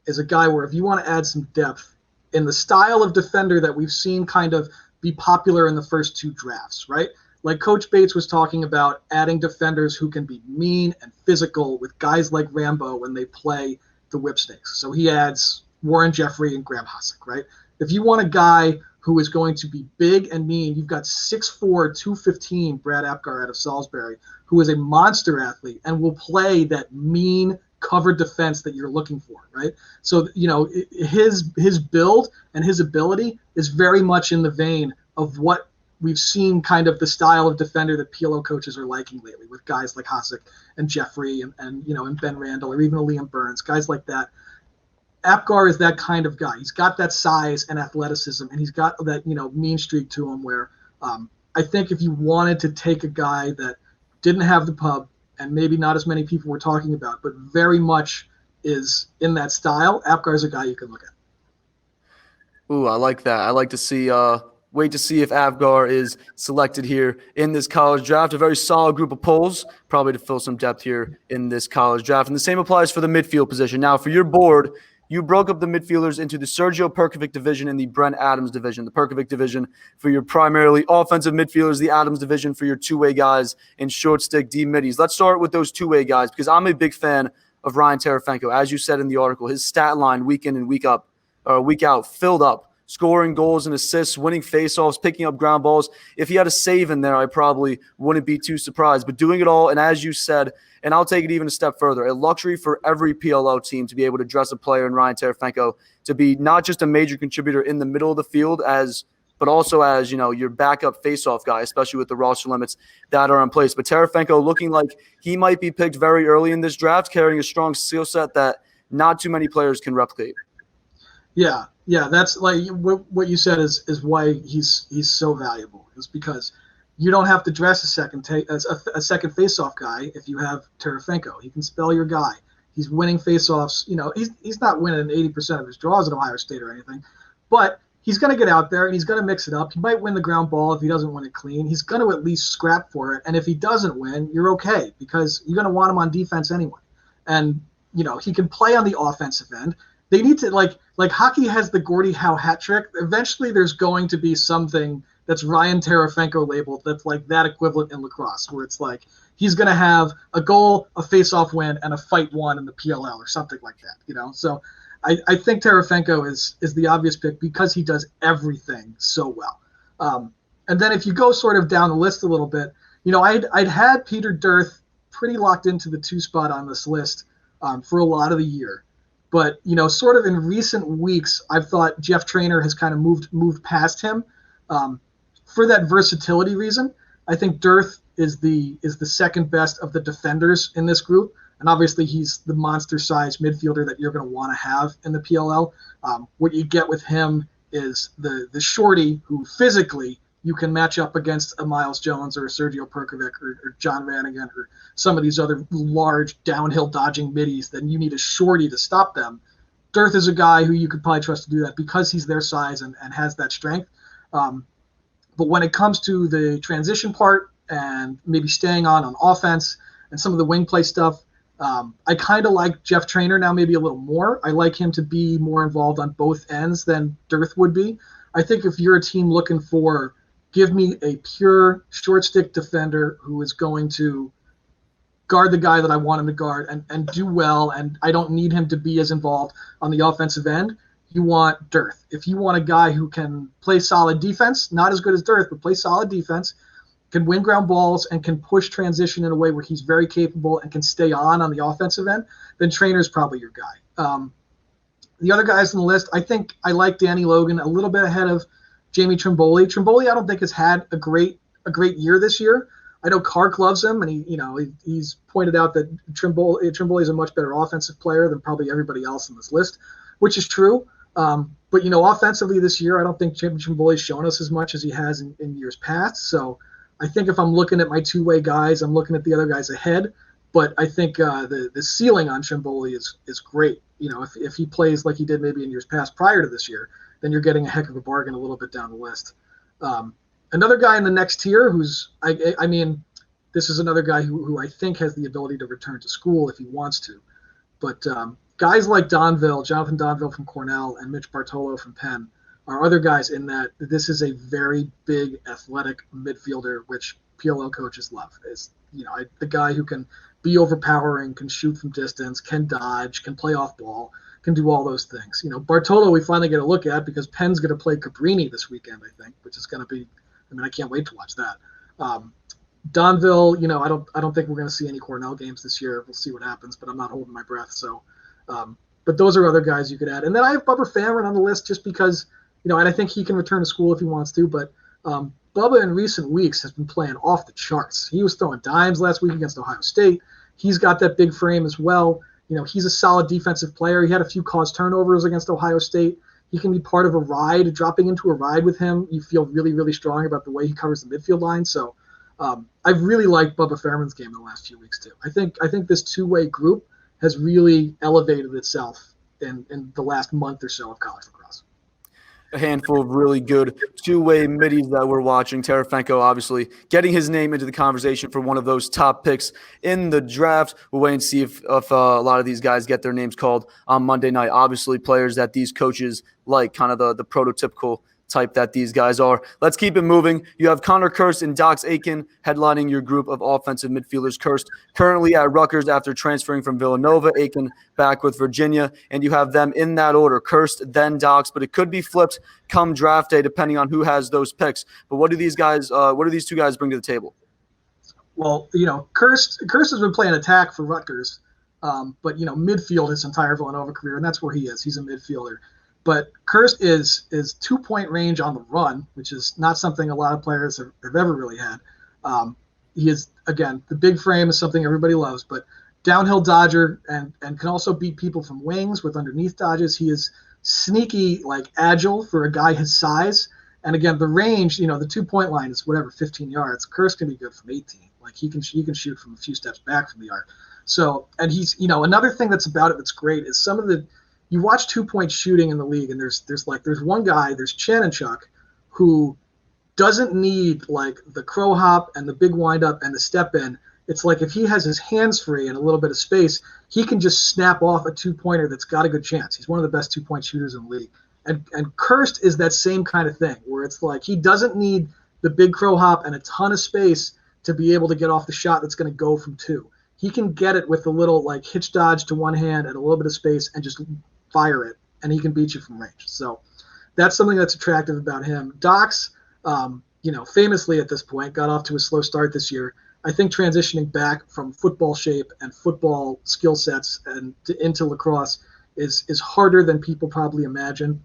is a guy where if you want to add some depth in the style of defender that we've seen kind of be popular in the first two drafts, right? Like Coach Bates was talking about, adding defenders who can be mean and physical with guys like Rambo when they play the whipsnakes. So he adds Warren Jeffrey and Graham Hossack, right? If you want a guy who is going to be big and mean, you've got 6'4", 215 Brad Apgar out of Salisbury, who is a monster athlete and will play that mean covered defense that you're looking for, right? So, his build and his ability is very much in the vein of what we've seen, kind of the style of defender that PLO coaches are liking lately, with guys like Hossack and Jeffrey and Ben Randall, or even a Liam Burns, guys like that. Apgar is that kind of guy. He's got that size and athleticism, and he's got that mean streak to him where I think if you wanted to take a guy that didn't have the pub and maybe not as many people were talking about, but very much is in that style, Apgar is a guy you can look at. Ooh, I like that. I like to see wait to see if Apgar is selected here in this college draft. A very solid group of polls, probably to fill some depth here in this college draft. And the same applies for the midfield position. Now, for your board, you broke up the midfielders into the Sergio Perkovic division and the Brent Adams division. The Perkovic division for your primarily offensive midfielders, the Adams division for your two-way guys and short stick D middies. Let's start with those two-way guys, because I'm a big fan of Ryan Terefenko. As you said in the article, his stat line week in and week out filled up. Scoring goals and assists, winning faceoffs, picking up ground balls. If he had a save in there, I probably wouldn't be too surprised. But doing it all, and as you said, and I'll take it even a step further, a luxury for every PLO team to be able to dress a player in Ryan Terefenko to be not just a major contributor in the middle of the field, but also as your backup faceoff guy, especially with the roster limits that are in place. But Terefenko looking like he might be picked very early in this draft, carrying a strong skill set that not too many players can replicate. Yeah, that's like what you said is why he's so valuable, is because you don't have to dress a second face-off guy if you have Terefenko. He can spell your guy. He's winning face-offs. He's not winning 80% of his draws at Ohio State or anything, but he's going to get out there and he's going to mix it up. He might win the ground ball if he doesn't win it clean. He's going to at least scrap for it. And if he doesn't win, you're okay because you're going to want him on defense anyway. And, he can play on the offensive end. They need to, like hockey has the Gordie Howe hat trick. Eventually there's going to be something that's Ryan Terefenko labeled that's like that equivalent in lacrosse, where it's like he's going to have a goal, a face-off win, and a fight won in the PLL or something like that, So I think Terefenko is the obvious pick because he does everything so well. And then if you go sort of down the list a little bit, I'd had Peter Dearth pretty locked into the 2 spot on this list for a lot of the year. But, sort of in recent weeks, I've thought Jeff Traynor has kind of moved past him for that versatility reason. I think Dearth is the second best of the defenders in this group. And obviously he's the monster-sized midfielder that you're going to want to have in the PLL. What you get with him is the shorty who physically you can match up against a Miles Jones or a Sergio Perkovic or John Vanagan or some of these other large downhill dodging middies. Then you need a shorty to stop them. Dearth is a guy who you could probably trust to do that because he's their size and has that strength. But when it comes to the transition part and maybe staying on offense and some of the wing play stuff, I kind of like Jeff Traynor now maybe a little more. I like him to be more involved on both ends than Dearth would be. I think if you're a team looking for give me a pure short stick defender who is going to guard the guy that I want him to guard and do well, and I don't need him to be as involved on the offensive end, you want Dearth. If you want a guy who can play solid defense, not as good as Dearth, but play solid defense, can win ground balls, and can push transition in a way where he's very capable and can stay on the offensive end, then Trainor's probably your guy. The other guys on the list, I think I like Danny Logan a little bit ahead of Jamie Trimboli. Trimboli, I don't think has had a great year this year. I know Kark loves him, and he's pointed out that Trimboli is a much better offensive player than probably everybody else on this list, which is true. But offensively this year, I don't think Jamie Trimboli's shown us as much as he has in years past. So I think if I'm looking at my two-way guys, I'm looking at the other guys ahead. But I think the ceiling on Trimboli is great. If he plays like he did maybe in years past prior to this year, then you're getting a heck of a bargain a little bit down the list. Another guy in the next tier who's, this is another guy who I think has the ability to return to school if he wants to. But guys like Jonathan Donville from Cornell and Mitch Bartolo from Penn are other guys in that this is a very big athletic midfielder, which PLL coaches love. The guy who can be overpowering, can shoot from distance, can dodge, can play off ball, can do all those things. Bartolo we finally get a look at because Penn's going to play Cabrini this weekend, I think, which is going to be, I can't wait to watch that. Donville, I don't think we're going to see any Cornell games this year. We'll see what happens, but I'm not holding my breath. So, but those are other guys you could add. And then I have Bubba Fameron on the list just because, and I think he can return to school if he wants to, but Bubba in recent weeks has been playing off the charts. He was throwing dimes last week against Ohio State. He's got that big frame as well. He's a solid defensive player. He had a few caused turnovers against Ohio State. He can be part of a ride. Dropping into a ride with him, you feel really, really strong about the way he covers the midfield line. So I've really liked Bubba Fairman's game in the last few weeks too. I think this two-way group has really elevated itself in the last month or so of college lacrosse. A handful of really good two-way middies that we're watching. Terefenko obviously getting his name into the conversation for one of those top picks in the draft. We'll wait and see if a lot of these guys get their names called on Monday night. Obviously players that these coaches like, kind of the prototypical type that these guys are. Let's keep it moving. You have Connor Kirst and Dox Aiken headlining your group of offensive midfielders. Kirst currently at Rutgers after transferring from Villanova, Aiken back with Virginia, and you have them in that order, Kirst, then Dox, but it could be flipped come draft day depending on who has those picks. But what do these two guys bring to the table? Well, Kirst has been playing attack for Rutgers, but midfield his entire Villanova career, and that's where he is. He's a midfielder. But Kirst is 2-point range on the run, which is not something a lot of players have ever really had. He is, again, the big frame is something everybody loves, but downhill dodger and can also beat people from wings with underneath dodges. He is sneaky, agile for a guy his size, And again, the range, the 2-point line is whatever, 15 yards. Kearse can be good from 18. Like he can shoot from a few steps back from the arc. So, and he's, another thing that's about it that's great is you watch 2-point shooting in the league, and there's one guy, there's Chanenchuk, who doesn't need like the crow hop and the big windup and the step in. It's like if he has his hands free and a little bit of space, he can just snap off a 2-pointer that's got a good chance. He's one of the best 2-point shooters in the league. And Kearse is that same kind of thing where it's like he doesn't need the big crow hop and a ton of space to be able to get off the shot that's going to go from 2. He can get it with a little like hitch dodge to one hand and a little bit of space and just fire it, and he can beat you from range. So that's something that's attractive about him. Dox, famously at this point, got off to a slow start this year. I think transitioning back from football shape and football skill sets and into lacrosse is harder than people probably imagine.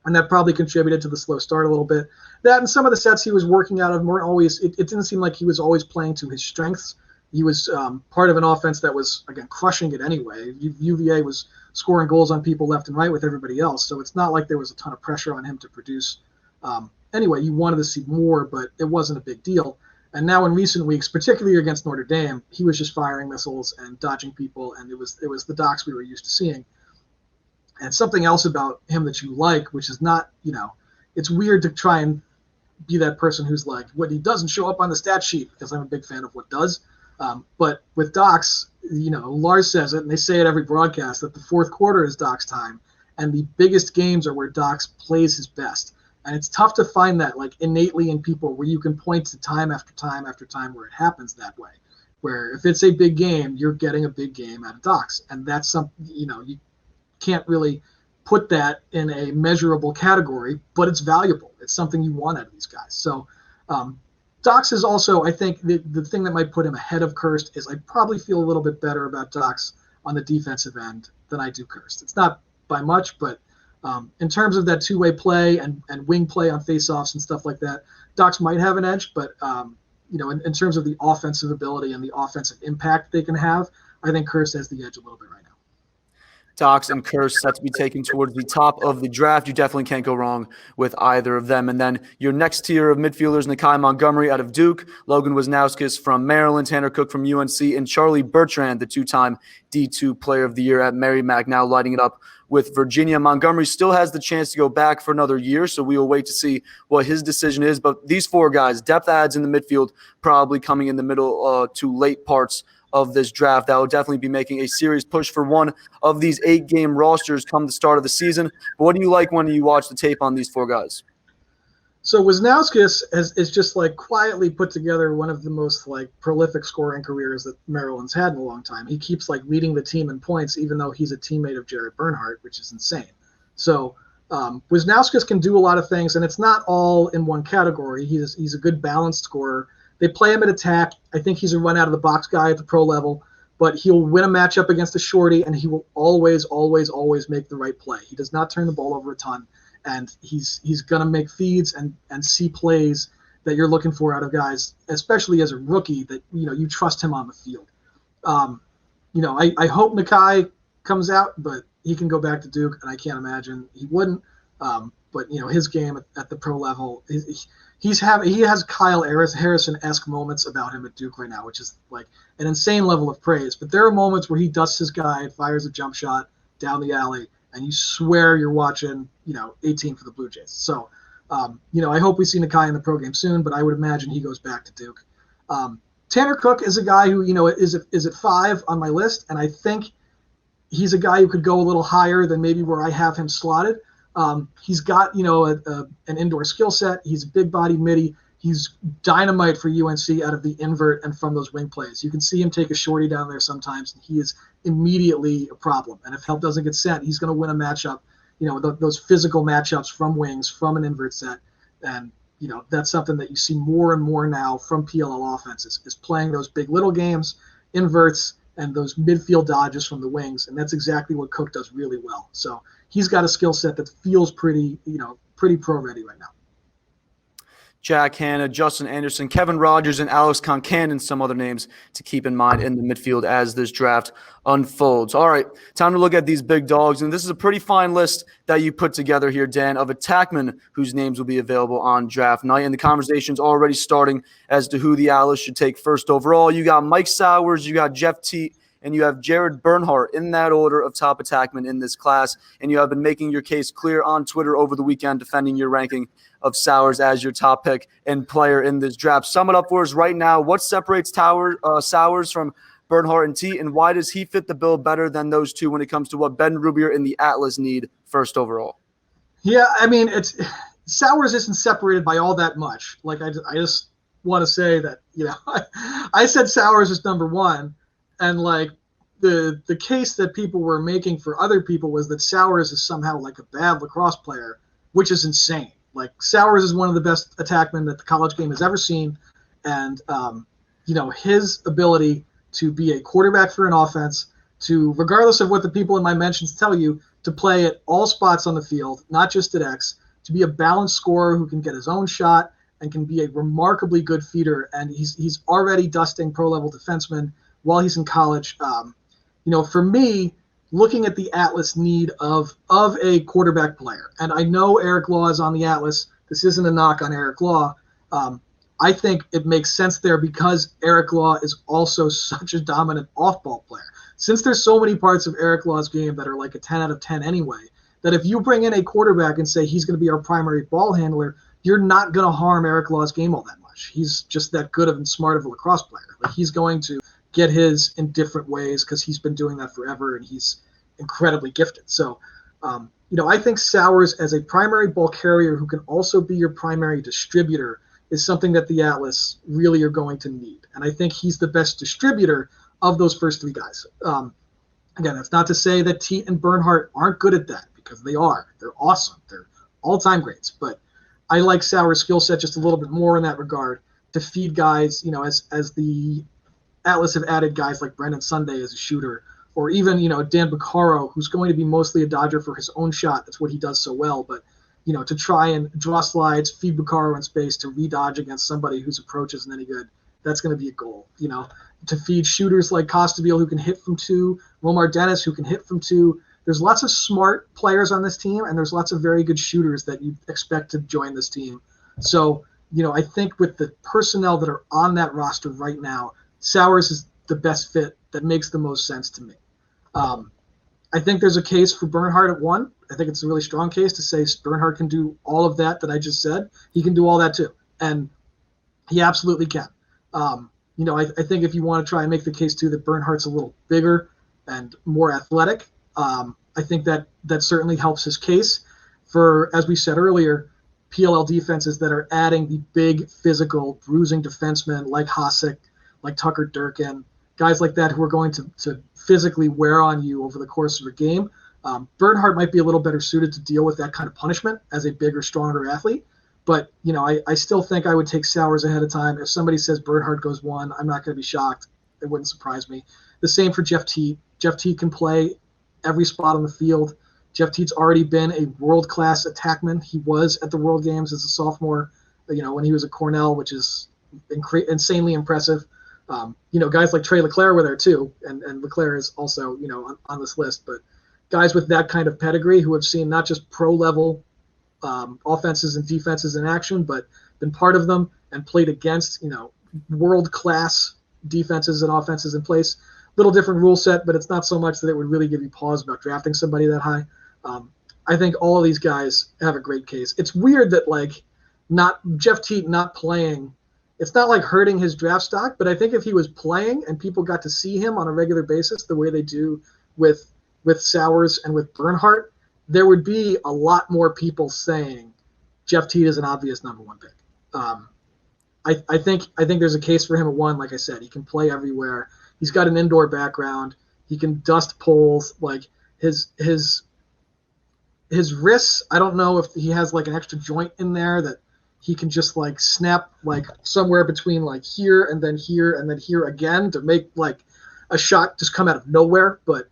And that probably contributed to the slow start a little bit. That and some of the sets he was working out of weren't always, it didn't seem like he was always playing to his strengths. He was part of an offense that was, again, crushing it anyway. UVA was scoring goals on people left and right with everybody else. So it's not like there was a ton of pressure on him to produce. Anyway, you wanted to see more, but it wasn't a big deal. And now in recent weeks, particularly against Notre Dame, he was just firing missiles and dodging people, and it was the Dox we were used to seeing. And something else about him that you like, which is not, it's weird to try and be that person who's like, what he doesn't show up on the stat sheet, because I'm a big fan of what does. But with Dox, Lars says it, and they say it every broadcast, that the fourth quarter is Dox time, and the biggest games are where Dox plays his best. And it's tough to find that like innately in people where you can point to time after time after time where it happens that way, where if it's a big game, you're getting a big game out of Dox. And that's something, you can't really put that in a measurable category, but it's valuable. It's something you want out of these guys. So Dox is also, I think, the thing that might put him ahead of Kearse is I probably feel a little bit better about Dox on the defensive end than I do Kearse. It's not by much, but in terms of that two-way play and wing play on face-offs and stuff like that, Dox might have an edge, but in terms of the offensive ability and the offensive impact they can have, I think Kearse has the edge a little bit right now. Dox and Kearse set to be taken towards the top of the draft. You definitely can't go wrong with either of them. And then your next tier of midfielders, Nakai Montgomery out of Duke, Logan Wisnauskas from Maryland, Tanner Cook from UNC, and Charlie Bertrand, the two-time D2 Player of the Year at Merrimack, now lighting it up with Virginia. Montgomery still has the chance to go back for another year, so we will wait to see what his decision is. But these four guys, depth adds in the midfield, probably coming in the middle to late parts of this draft. That will definitely be making a serious push for one of these 8-game rosters come the start of the season. But what do you like when you watch the tape on these four guys? So Wisnauskas is just like quietly put together one of the most like prolific scoring careers that Maryland's had in a long time. He keeps like leading the team in points, even though he's a teammate of Jared Bernhardt, which is insane. So Wisnauskas can do a lot of things, and it's not all in one category. He's a good balanced scorer. They play him at attack. I think he's a run out of the box guy at the pro level, but he'll win a matchup against a shorty, and he will always, always, always make the right play. He does not turn the ball over a ton, and he's going to make feeds and see plays that you're looking for out of guys, especially as a rookie, that you trust him on the field. I hope Nakai comes out, but he can go back to Duke, and I can't imagine he wouldn't. But his game at the pro level, he has Kyle Harrison-esque moments about him at Duke right now, which is like an insane level of praise. But there are moments where he dusts his guy, fires a jump shot down the alley, and you swear you're watching 18 for the Blue Jays. So I hope we see Nakai in the pro game soon, but I would imagine he goes back to Duke. Tanner Cook is a guy who is at 5 on my list, and I think he's a guy who could go a little higher than maybe where I have him slotted. He's got, an indoor skill set. He's a big body midi. He's dynamite for UNC out of the invert and from those wing plays. You can see him take a shorty down there sometimes, and he is immediately a problem. And if help doesn't get sent, he's going to win a matchup, those physical matchups from wings, from an invert set. And, that's something that you see more and more now from PLL offenses, is playing those big little games, inverts, and those midfield dodges from the wings. And that's exactly what Cook does really well. So he's got a skill set that feels pretty pro ready right now. Jack Hanna, Justin Anderson, Kevin Rogers, and Alex Concan, and some other names to keep in mind in the midfield as this draft unfolds. All right, time to look at these big dogs. And this is a pretty fine list that you put together here, Dan, of attackmen whose names will be available on draft night. And the conversation's already starting as to who the Atlas should take first overall. You got Mike Sowers, you got Jeff Teat, and you have Jared Bernhardt in that order of top attackmen in this class. And you have been making your case clear on Twitter over the weekend, defending your ranking of Sowers as your top pick and player in this draft. Sum it up for us right now. What separates Sowers from Bernhardt and Teat, and why does he fit the bill better than those two when it comes to what Ben Rubier and the Atlas need first overall? Yeah, I mean, Sowers isn't separated by all that much. Like, I just want to say that, I said Sowers is number one, and like the case that people were making for other people was that Sowers is somehow like a bad lacrosse player, which is insane. Like, Sowers is one of the best attackmen that the college game has ever seen, and his ability to be a quarterback for an offense, to, regardless of what the people in my mentions tell you, to play at all spots on the field, not just at X, to be a balanced scorer who can get his own shot and can be a remarkably good feeder. And he's already dusting pro-level defensemen while he's in college. For me, looking at the Atlas need of a quarterback player, and I know Eric Law is on the Atlas. This isn't a knock on Eric Law. I think it makes sense there because Eric Law is also such a dominant off-ball player. Since there's so many parts of Eric Law's game that are like a 10 out of 10 anyway, that if you bring in a quarterback and say he's going to be our primary ball handler, you're not going to harm Eric Law's game all that much. He's just that good and smart of a lacrosse player. Like, he's going to get his in different ways because he's been doing that forever and he's incredibly gifted. So, I think Sowers as a primary ball carrier who can also be your primary distributor is something that the Atlas really are going to need. And I think he's the best distributor of those first three guys. Again, that's not to say that Teat and Bernhardt aren't good at that, because they are. They're awesome. They're all-time greats. But I like Sowers' skill set just a little bit more in that regard to feed guys, as the Atlas have added guys like Brendan Sunday as a shooter, or even, Dan Baccaro, who's going to be mostly a dodger for his own shot. That's what he does so well. But to try and draw slides, feed Baccaro in space, to redodge against somebody whose approach isn't any good, that's going to be a goal. To feed shooters like Costabile who can hit from two, Romar Dennis who can hit from two. There's lots of smart players on this team, and there's lots of very good shooters that you expect to join this team. So, I think with the personnel that are on that roster right now, Sowers is the best fit that makes the most sense to me. I think there's a case for Bernhardt at one. I think it's a really strong case to say Bernhardt can do all of that I just said. He can do all that too. And he absolutely can. I think if you want to try and make the case too that Bernhardt's a little bigger and more athletic, I think that certainly helps his case for, as we said earlier, PLL defenses that are adding the big physical bruising defensemen like Hasek, like Tucker Durkin, guys like that who are going to physically wear on you over the course of a game. Bernhardt might be a little better suited to deal with that kind of punishment as a bigger, stronger athlete. But, I still think I would take Sowers ahead of time. If somebody says Bernhardt goes one, I'm not going to be shocked. It wouldn't surprise me. The same for Jeff Teat. Jeff Teat can play every spot on the field. Jeff Teat's already been a world-class attackman. He was at the World Games as a sophomore, when he was at Cornell, which is insanely impressive. Guys like Trey LeClaire were there too, and LeClaire is also, on this list. But guys with that kind of pedigree who have seen not just pro-level offenses and defenses in action, but been part of them and played against, world-class defenses and offenses in place. Little different rule set, but it's not so much that it would really give you pause about drafting somebody that high. I think all of these guys have a great case. It's weird that not Jeff Teat not playing, it's not like hurting his draft stock, but I think if he was playing and people got to see him on a regular basis the way they do with Sowers and with Bernhardt, there would be a lot more people saying Jeff Teat is an obvious number one pick. I think there's a case for him at one. Like I said, he can play everywhere. He's got an indoor background. He can dust poles. Like his wrists, I don't know if he has an extra joint in there that he can just snap somewhere between here and then here again to make a shot just come out of nowhere. But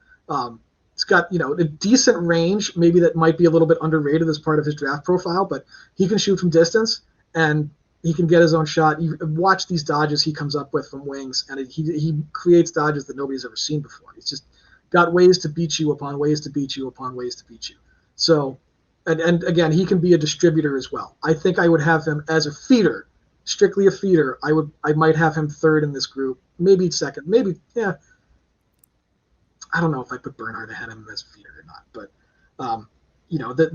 it's got a decent range. Maybe that might be a little bit underrated as part of his draft profile, but he can shoot from distance. And He can get his own shot. You watch these dodges he comes up with from wings, and he creates dodges that nobody's ever seen before. He's just got ways to beat you upon ways to beat you upon ways to beat you. So, and again, he can be a distributor as well. I think I would have him as a feeder, strictly a feeder. I might have him third in this group, maybe second, maybe, yeah. I don't know if I put Bernhardt ahead of him as a feeder or not, but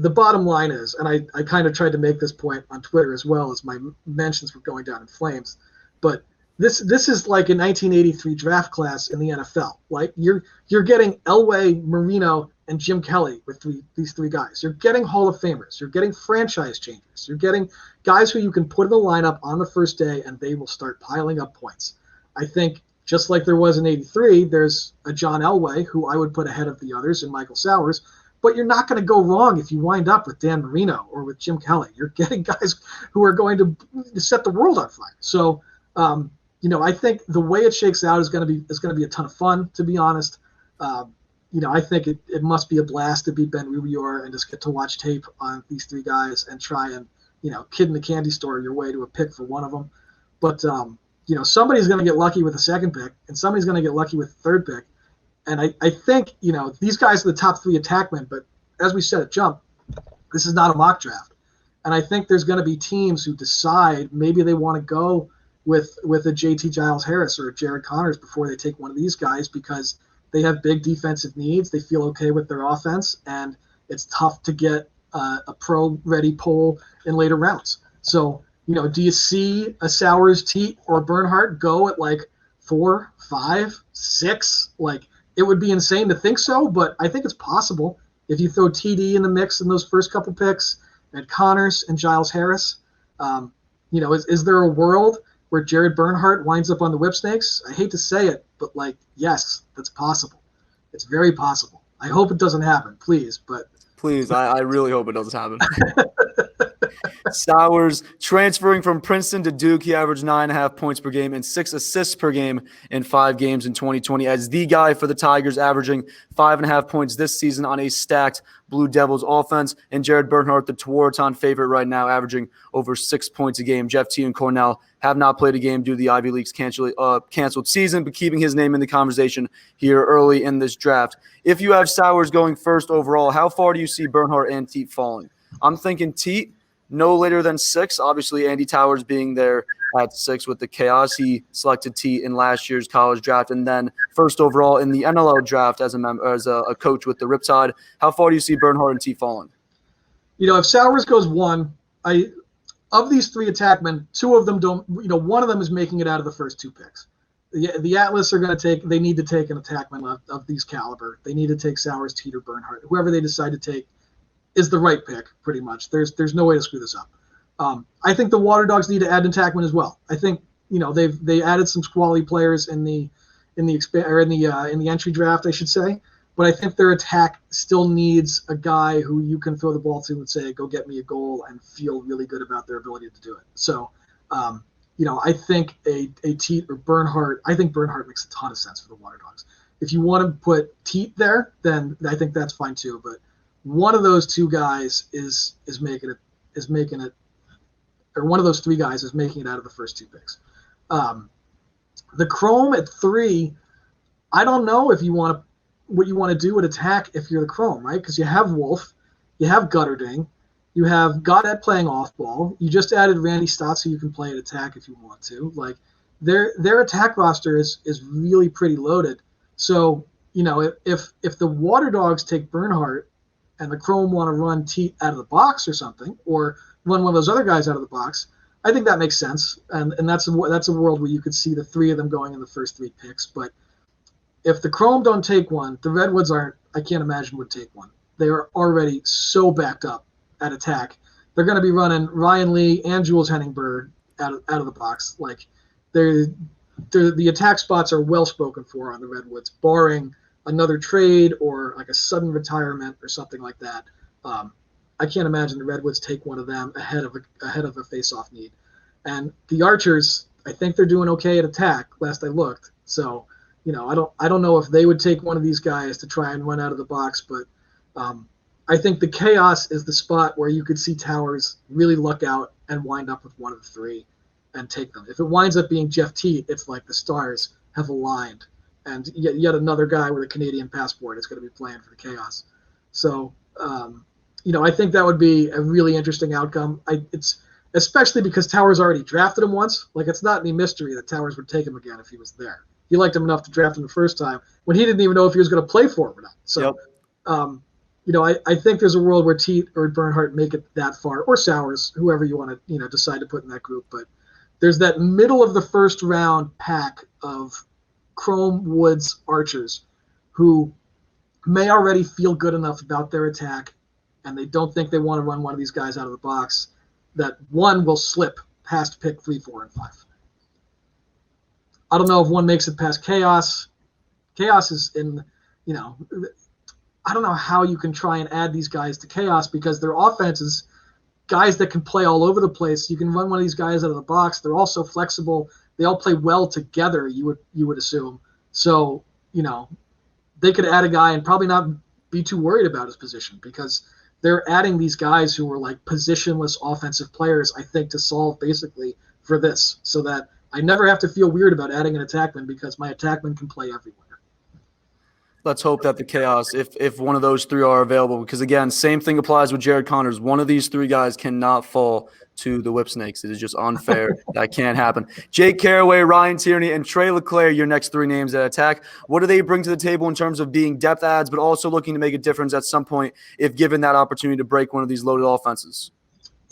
the bottom line is, and I kind of tried to make this point on Twitter as well as my mentions were going down in flames, but this is like a 1983 draft class in the NFL. Like you're getting Elway, Marino, and Jim Kelly with these three guys. You're getting Hall of Famers. You're getting franchise changers. You're getting guys who you can put in the lineup on the first day and they will start piling up points. I think just like there was in 83, there's a John Elway who I would put ahead of the others and Michael Sowers. But you're not going to go wrong if you wind up with Dan Marino or with Jim Kelly. You're getting guys who are going to set the world on fire. So, I think the way it shakes out is going to be a ton of fun, to be honest. I think it must be a blast to beat Ben Rubior and just get to watch tape on these three guys and try and, kid in the candy store your way to a pick for one of them. But, somebody's going to get lucky with the second pick and somebody's going to get lucky with the third pick. And I think, these guys are the top three attackmen, but as we said at Jump, this is not a mock draft. And I think there's going to be teams who decide maybe they want to go with a JT Giles Harris or a Jared Connors before they take one of these guys because they have big defensive needs. They feel okay with their offense, and it's tough to get a pro-ready poll in later rounds. So, do you see a Sowers, Teat, or Bernhardt go at like 4, 5, 6? Like, it would be insane to think so, but I think it's possible if you throw TD in the mix in those first couple picks and Connors and Giles Harris. Is there a world where Jared Bernhardt winds up on the Whipsnakes? I hate to say it, but yes, that's possible. It's very possible. I hope it doesn't happen, please. But please, I really hope it doesn't happen. Sowers transferring from Princeton to Duke. He averaged 9.5 points per game and 6 assists per game in 5 games in 2020 as the guy for the Tigers, averaging 5.5 points this season on a stacked Blue Devils offense. And Jared Bernhardt, the Tewaaraton favorite right now, averaging over 6 points a game. Jeff T. and Cornell have not played a game due to the Ivy League's canceled season, but keeping his name in the conversation here early in this draft. If you have Sowers going first overall, how far do you see Bernhardt and Teat falling? I'm thinking Teat no later than 6. Obviously, Andy Towers being there at 6 with the chaos. He selected Teat in last year's college draft, and then first overall in the NLL draft as a coach with the Riptide. How far do you see Bernhardt and Teat falling? If Sowers goes 1, of these 3 attackmen, 2 of them don't. One of them is making it out of the first 2 picks. The Atlas are going to take. They need to take an attackman of these caliber. They need to take Sowers, Teat, or Bernhardt. Whoever they decide to take is the right pick, pretty much. There's no way to screw this up. I think the Waterdogs need to add an attackman as well. I think they added some quality players in the entry draft, I should say. But I think their attack still needs a guy who you can throw the ball to and say, "Go get me a goal," and feel really good about their ability to do it. So, I think a Teat or Bernhardt. I think Bernhardt makes a ton of sense for the Waterdogs. If you want to put Teat there, then I think that's fine too. But one of those 2 guys is making it, or one of those 3 guys is making it out of the first 2 picks. The Chrome at 3, I don't know what you want to do at attack if you're the Chrome, right? Because you have Wolf, you have Gutterding, you have Goddard playing off ball. You just added Randy Stotts, who you can play at attack if you want to. Like their attack roster is really pretty loaded. So if the Waterdogs take Bernhardt and the Chrome want to run Teat out of the box or something, or run one of those other guys out of the box, I think that makes sense. And that's a world where you could see the 3 of them going in the first 3 picks. But if the Chrome don't take one, the Redwoods I can't imagine would take one. They are already so backed up at attack. They're going to be running Ryan Lee and Jules Henningberg out of the box. Like the attack spots are well spoken for on the Redwoods, barring another trade or like a sudden retirement or something like that. I can't imagine the Redwoods take one of them ahead of a face-off need. And the Archers, I think they're doing okay at attack. Last I looked, so I don't know if they would take one of these guys to try and run out of the box, but I think the Chaos is the spot where you could see Towers really luck out and wind up with one of the 3. and take them. If it winds up being Jeff Teat, it's like the stars have aligned, and yet another guy with a Canadian passport is going to be playing for the Chaos. So, I think that would be a really interesting outcome. It's especially because Towers already drafted him once. Like, it's not any mystery that Towers would take him again if he was there. He liked him enough to draft him the first time when he didn't even know if he was going to play for him or not. So, I think there's a world where Teat or Bernhardt make it that far, or Sowers, whoever you want to, decide to put in that group. But there's that middle of the first round pack of Chrome, Woods, Archers who may already feel good enough about their attack, and they don't think they want to run one of these guys out of the box, that one will slip past pick 3, 4, and 5. I don't know if one makes it past Chaos. Chaos is in, I don't know how you can try and add these guys to Chaos because their offense is guys that can play all over the place. You can run one of these guys out of the box. They're also flexible. They all play well together, you would assume. So, they could add a guy and probably not be too worried about his position because they're adding these guys who are like positionless offensive players, I think, to solve basically for this so that I never have to feel weird about adding an attackman because my attackman can play everywhere. Let's hope that the Chaos, if one of those three are available, because again, same thing applies with Jared Connors. One of these three guys cannot fall to the Whipsnakes. It is just unfair. That can't happen. Jake Caraway, Ryan Tierney, and Trey LeClaire, your next three names at attack. What do they bring to the table in terms of being depth adds, but also looking to make a difference at some point if given that opportunity to break one of these loaded offenses?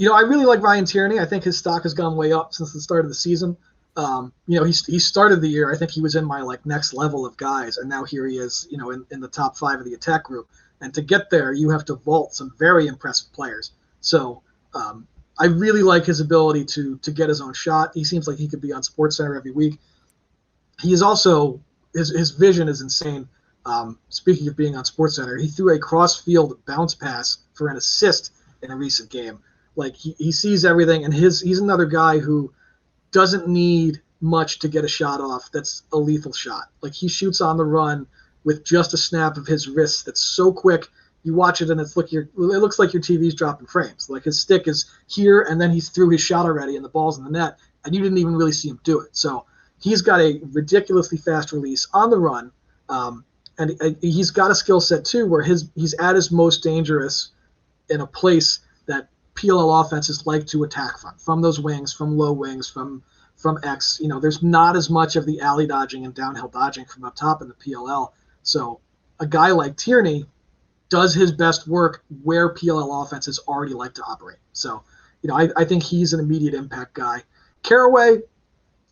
I really like Ryan Tierney. I think his stock has gone way up since the start of the season. He started the year, I think he was in my next level of guys, and now here he is, in the top 5 of the attack group. And to get there, you have to vault some very impressive players. So I really like his ability to get his own shot. He seems like he could be on SportsCenter every week. He is also his vision is insane. Speaking of being on SportsCenter, he threw a cross-field bounce pass for an assist in a recent game. Like he sees everything, and he's another guy who doesn't need much to get a shot off that's a lethal shot. Like he shoots on the run with just a snap of his wrist that's so quick. You watch it and it looks like your TV's dropping frames. Like his stick is here and then he's threw his shot already and the ball's in the net and you didn't even really see him do it. So he's got a ridiculously fast release on the run. And he's got a skill set too where he's at his most dangerous in a place that PLL offenses like to attack from those wings, from low wings, from X. There's not as much of the alley dodging and downhill dodging from up top in the PLL. So a guy like Tierney does his best work where PLL offenses already like to operate. So, I think he's an immediate impact guy. Caraway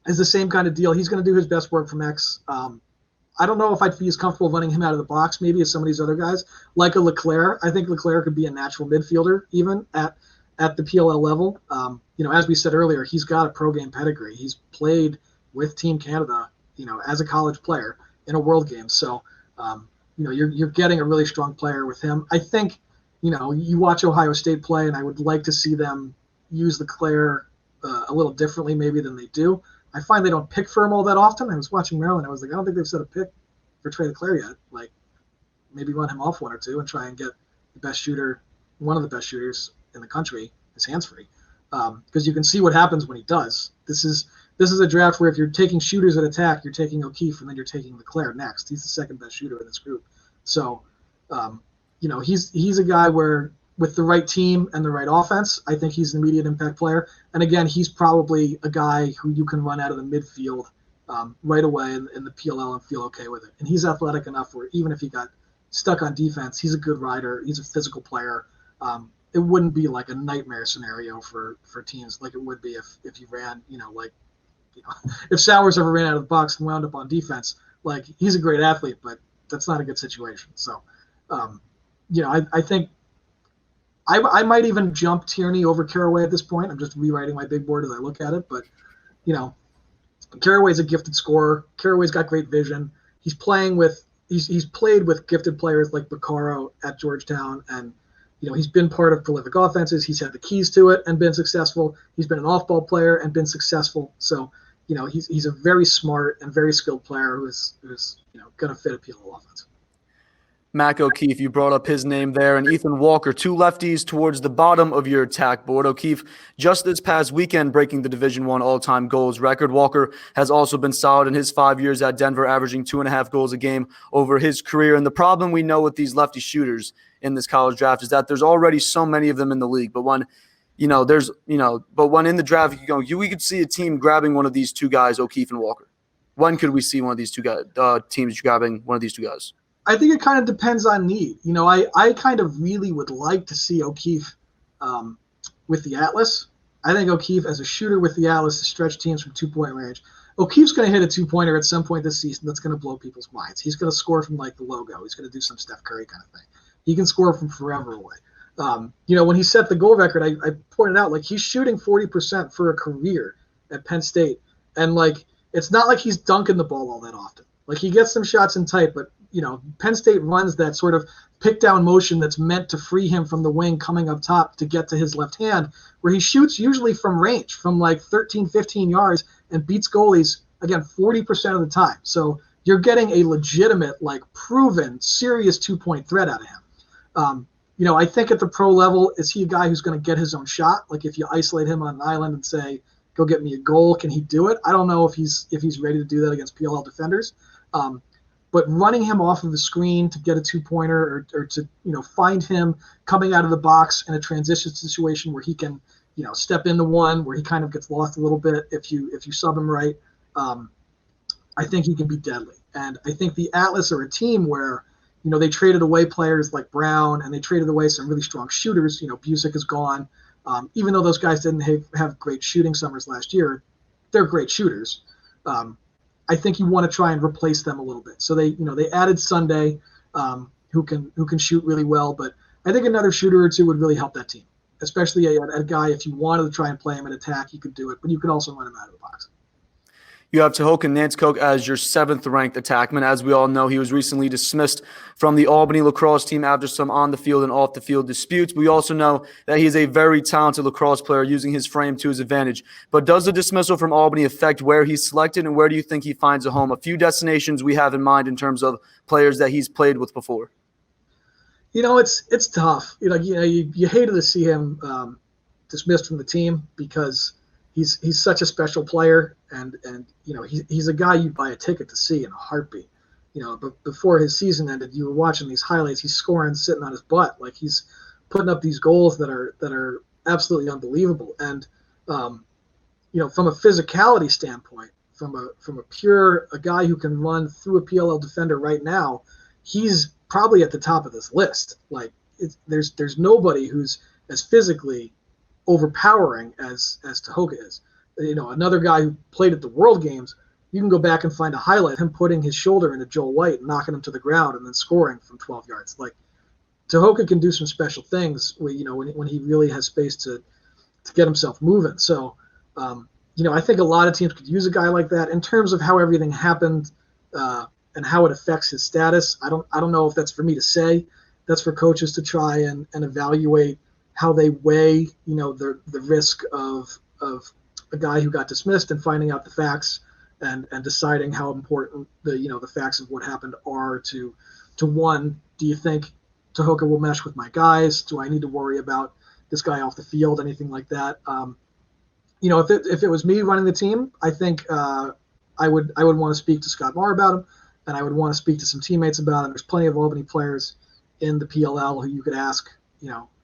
is the same kind of deal. He's going to do his best work from X. I don't know if I'd be as comfortable running him out of the box maybe as some of these other guys. Like a LeClaire, I think LeClaire could be a natural midfielder even at the PLL level. As we said earlier, he's got a pro game pedigree. He's played with Team Canada, as a college player in a world game. So, you're getting a really strong player with him. I think, you watch Ohio State play, and I would like to see them use LeClaire a little differently maybe than they do. I find they don't pick for him all that often. I was watching Maryland. I was like, I don't think they've set a pick for Trey LeClaire yet. Like, maybe run him off one or two and try and get the best shooter, one of the best shooters in the country, his hands free, because you can see what happens when he does. This is a draft where if you're taking shooters at attack, you're taking O'Keefe and then you're taking LeClaire next. He's the second best shooter in this group. So, he's a guy where with the right team and the right offense, I think he's an immediate impact player. And again, he's probably a guy who you can run out of the midfield right away in the PLL and feel okay with it. And he's athletic enough where even if he got stuck on defense, he's a good rider. He's a physical player. It wouldn't be like a nightmare scenario for teams like it would be if you ran, if Sowers ever ran out of the box and wound up on defense. Like, he's a great athlete, but that's not a good situation. So, I think I might even jump Tierney over Caraway at this point. I'm just rewriting my big board as I look at it. But, Caraway's a gifted scorer. Caraway's got great vision. He's played with gifted players like Baccaro at Georgetown, and he's been part of prolific offenses. He's had the keys to it and been successful. He's been an off-ball player and been successful. So, he's a very smart and very skilled player who's going to fit a PLL offense. Mac O'Keefe, you brought up his name there, and Ethan Walker, two lefties towards the bottom of your attack board. O'Keefe, just this past weekend, breaking the Division I all-time goals record. Walker has also been solid in his 5 years at Denver, averaging 2.5 goals a game over his career. And the problem we know with these lefty shooters in this college draft is that there's already so many of them in the league. But when in the draft, we could see a team grabbing one of these two guys, O'Keefe and Walker. When could we see one of these two guys, teams grabbing one of these two guys? I think it kind of depends on need. I kind of really would like to see O'Keefe with the Atlas. I think O'Keefe as a shooter with the Atlas to stretch teams from 2-point range. O'Keefe's going to hit a two-pointer at some point this season that's going to blow people's minds. He's going to score from like the logo. He's going to do some Steph Curry kind of thing. He can score from forever away. When he set the goal record, I pointed out, like, he's shooting 40% for a career at Penn State. And, like, it's not like he's dunking the ball all that often. Like, he gets some shots in tight, but, Penn State runs that sort of pick-down motion that's meant to free him from the wing coming up top to get to his left hand, where he shoots usually from range, from, like, 13, 15 yards, and beats goalies, again, 40% of the time. So you're getting a legitimate, like, proven, serious two-point threat out of him. I think at the pro level, is he a guy who's going to get his own shot? Like, if you isolate him on an island and say, go get me a goal, can he do it? I don't know if he's ready to do that against PLL defenders. But running him off of the screen to get a two-pointer or to, find him coming out of the box in a transition situation where he can, step into one, where he kind of gets lost a little bit if you sub him right, I think he can be deadly. And I think the Atlas are a team where, they traded away players like Brown, and they traded away some really strong shooters. Busick is gone. Even though those guys didn't have great shooting summers last year, they're great shooters. I think you want to try and replace them a little bit. So they added Sunday, who can shoot really well. But I think another shooter or two would really help that team, especially a guy, if you wanted to try and play him in attack, you could do it, but you could also run him out of the box. You have Tehoka Nanticoke as your 7th-ranked attackman. As we all know, he was recently dismissed from the Albany lacrosse team after some on-the-field and off-the-field disputes. We also know that he is a very talented lacrosse player using his frame to his advantage. But does the dismissal from Albany affect where he's selected, and where do you think he finds a home? A few destinations we have in mind in terms of players that he's played with before. It's tough. You hated to see him dismissed from the team because he's such a special player, and he's a guy you buy a ticket to see in a heartbeat. But before his season ended, you were watching these highlights. He's scoring sitting on his butt, like he's putting up these goals that are absolutely unbelievable. And from a physicality standpoint, from a guy who can run through a PLL defender right now, he's probably at the top of this list. Like, there's nobody who's as physically overpowering as Tehoka is. Another guy who played at the World Games, you can go back and find a highlight, him putting his shoulder into Joel White and knocking him to the ground and then scoring from 12 yards. Like, Tehoka can do some special things when he really has space to get himself moving. So, I think a lot of teams could use a guy like that. In terms of how everything happened and how it affects his status, I don't know if that's for me to say. That's for coaches to try and evaluate how they weigh, the risk of a guy who got dismissed and finding out the facts and deciding how important the facts of what happened are to one, do you think Tehoka will mesh with my guys? Do I need to worry about this guy off the field, anything like that? If it was me running the team, I think I would want to speak to Scott Marr about him, and I would want to speak to some teammates about him. There's plenty of Albany players in the PLL who you could ask,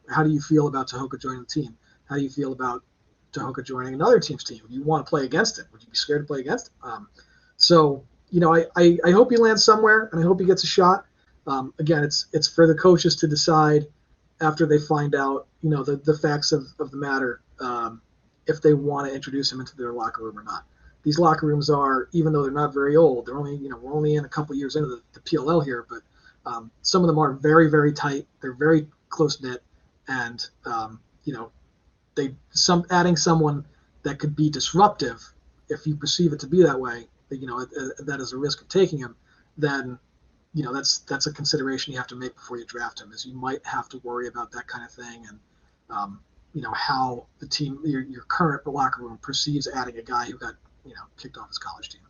how do you feel about Tehoka joining the team? How do you feel about Tehoka joining another team's team? Do you want to play against it? Would you be scared to play against it? I hope he lands somewhere, and I hope he gets a shot. Again, it's for the coaches to decide after they find out, the facts of the matter, if they want to introduce him into their locker room or not. These locker rooms are, even though they're not very old, they're only, we're only in a couple years into the PLL here, but some of them are very, very tight. They're very close-knit, and adding someone that could be disruptive, if you perceive it to be that way, that is a risk of taking him, then that's a consideration you have to make before you draft him, is you might have to worry about that kind of thing, and how the team, your current locker room, perceives adding a guy who got kicked off his college team.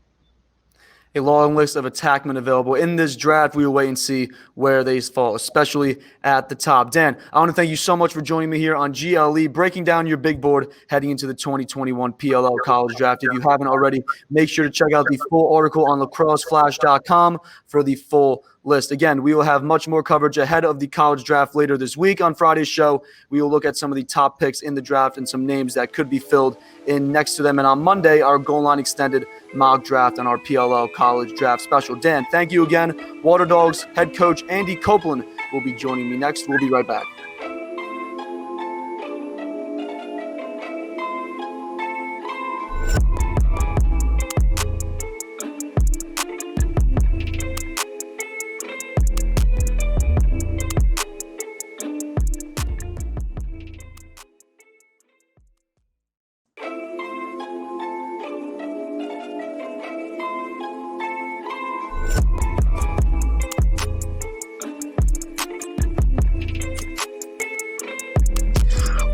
a long list of attackmen available in this draft. We will wait and see where they fall, especially at the top. Dan, I want to thank you so much for joining me here on GLE, breaking down your big board heading into the 2021 PLL College Draft. If you haven't already, make sure to check out the full article on lacrosseflash.com for the full list. Again, we will have much more coverage ahead of the college draft later this week. On Friday's show, we will look at some of the top picks in the draft and some names that could be filled in next to them. And on Monday, our Goal Line Extended mock draft and our PLL College Draft special. Dan, thank you again. Waterdogs head coach Andy Copelan will be joining me next. We'll be right back.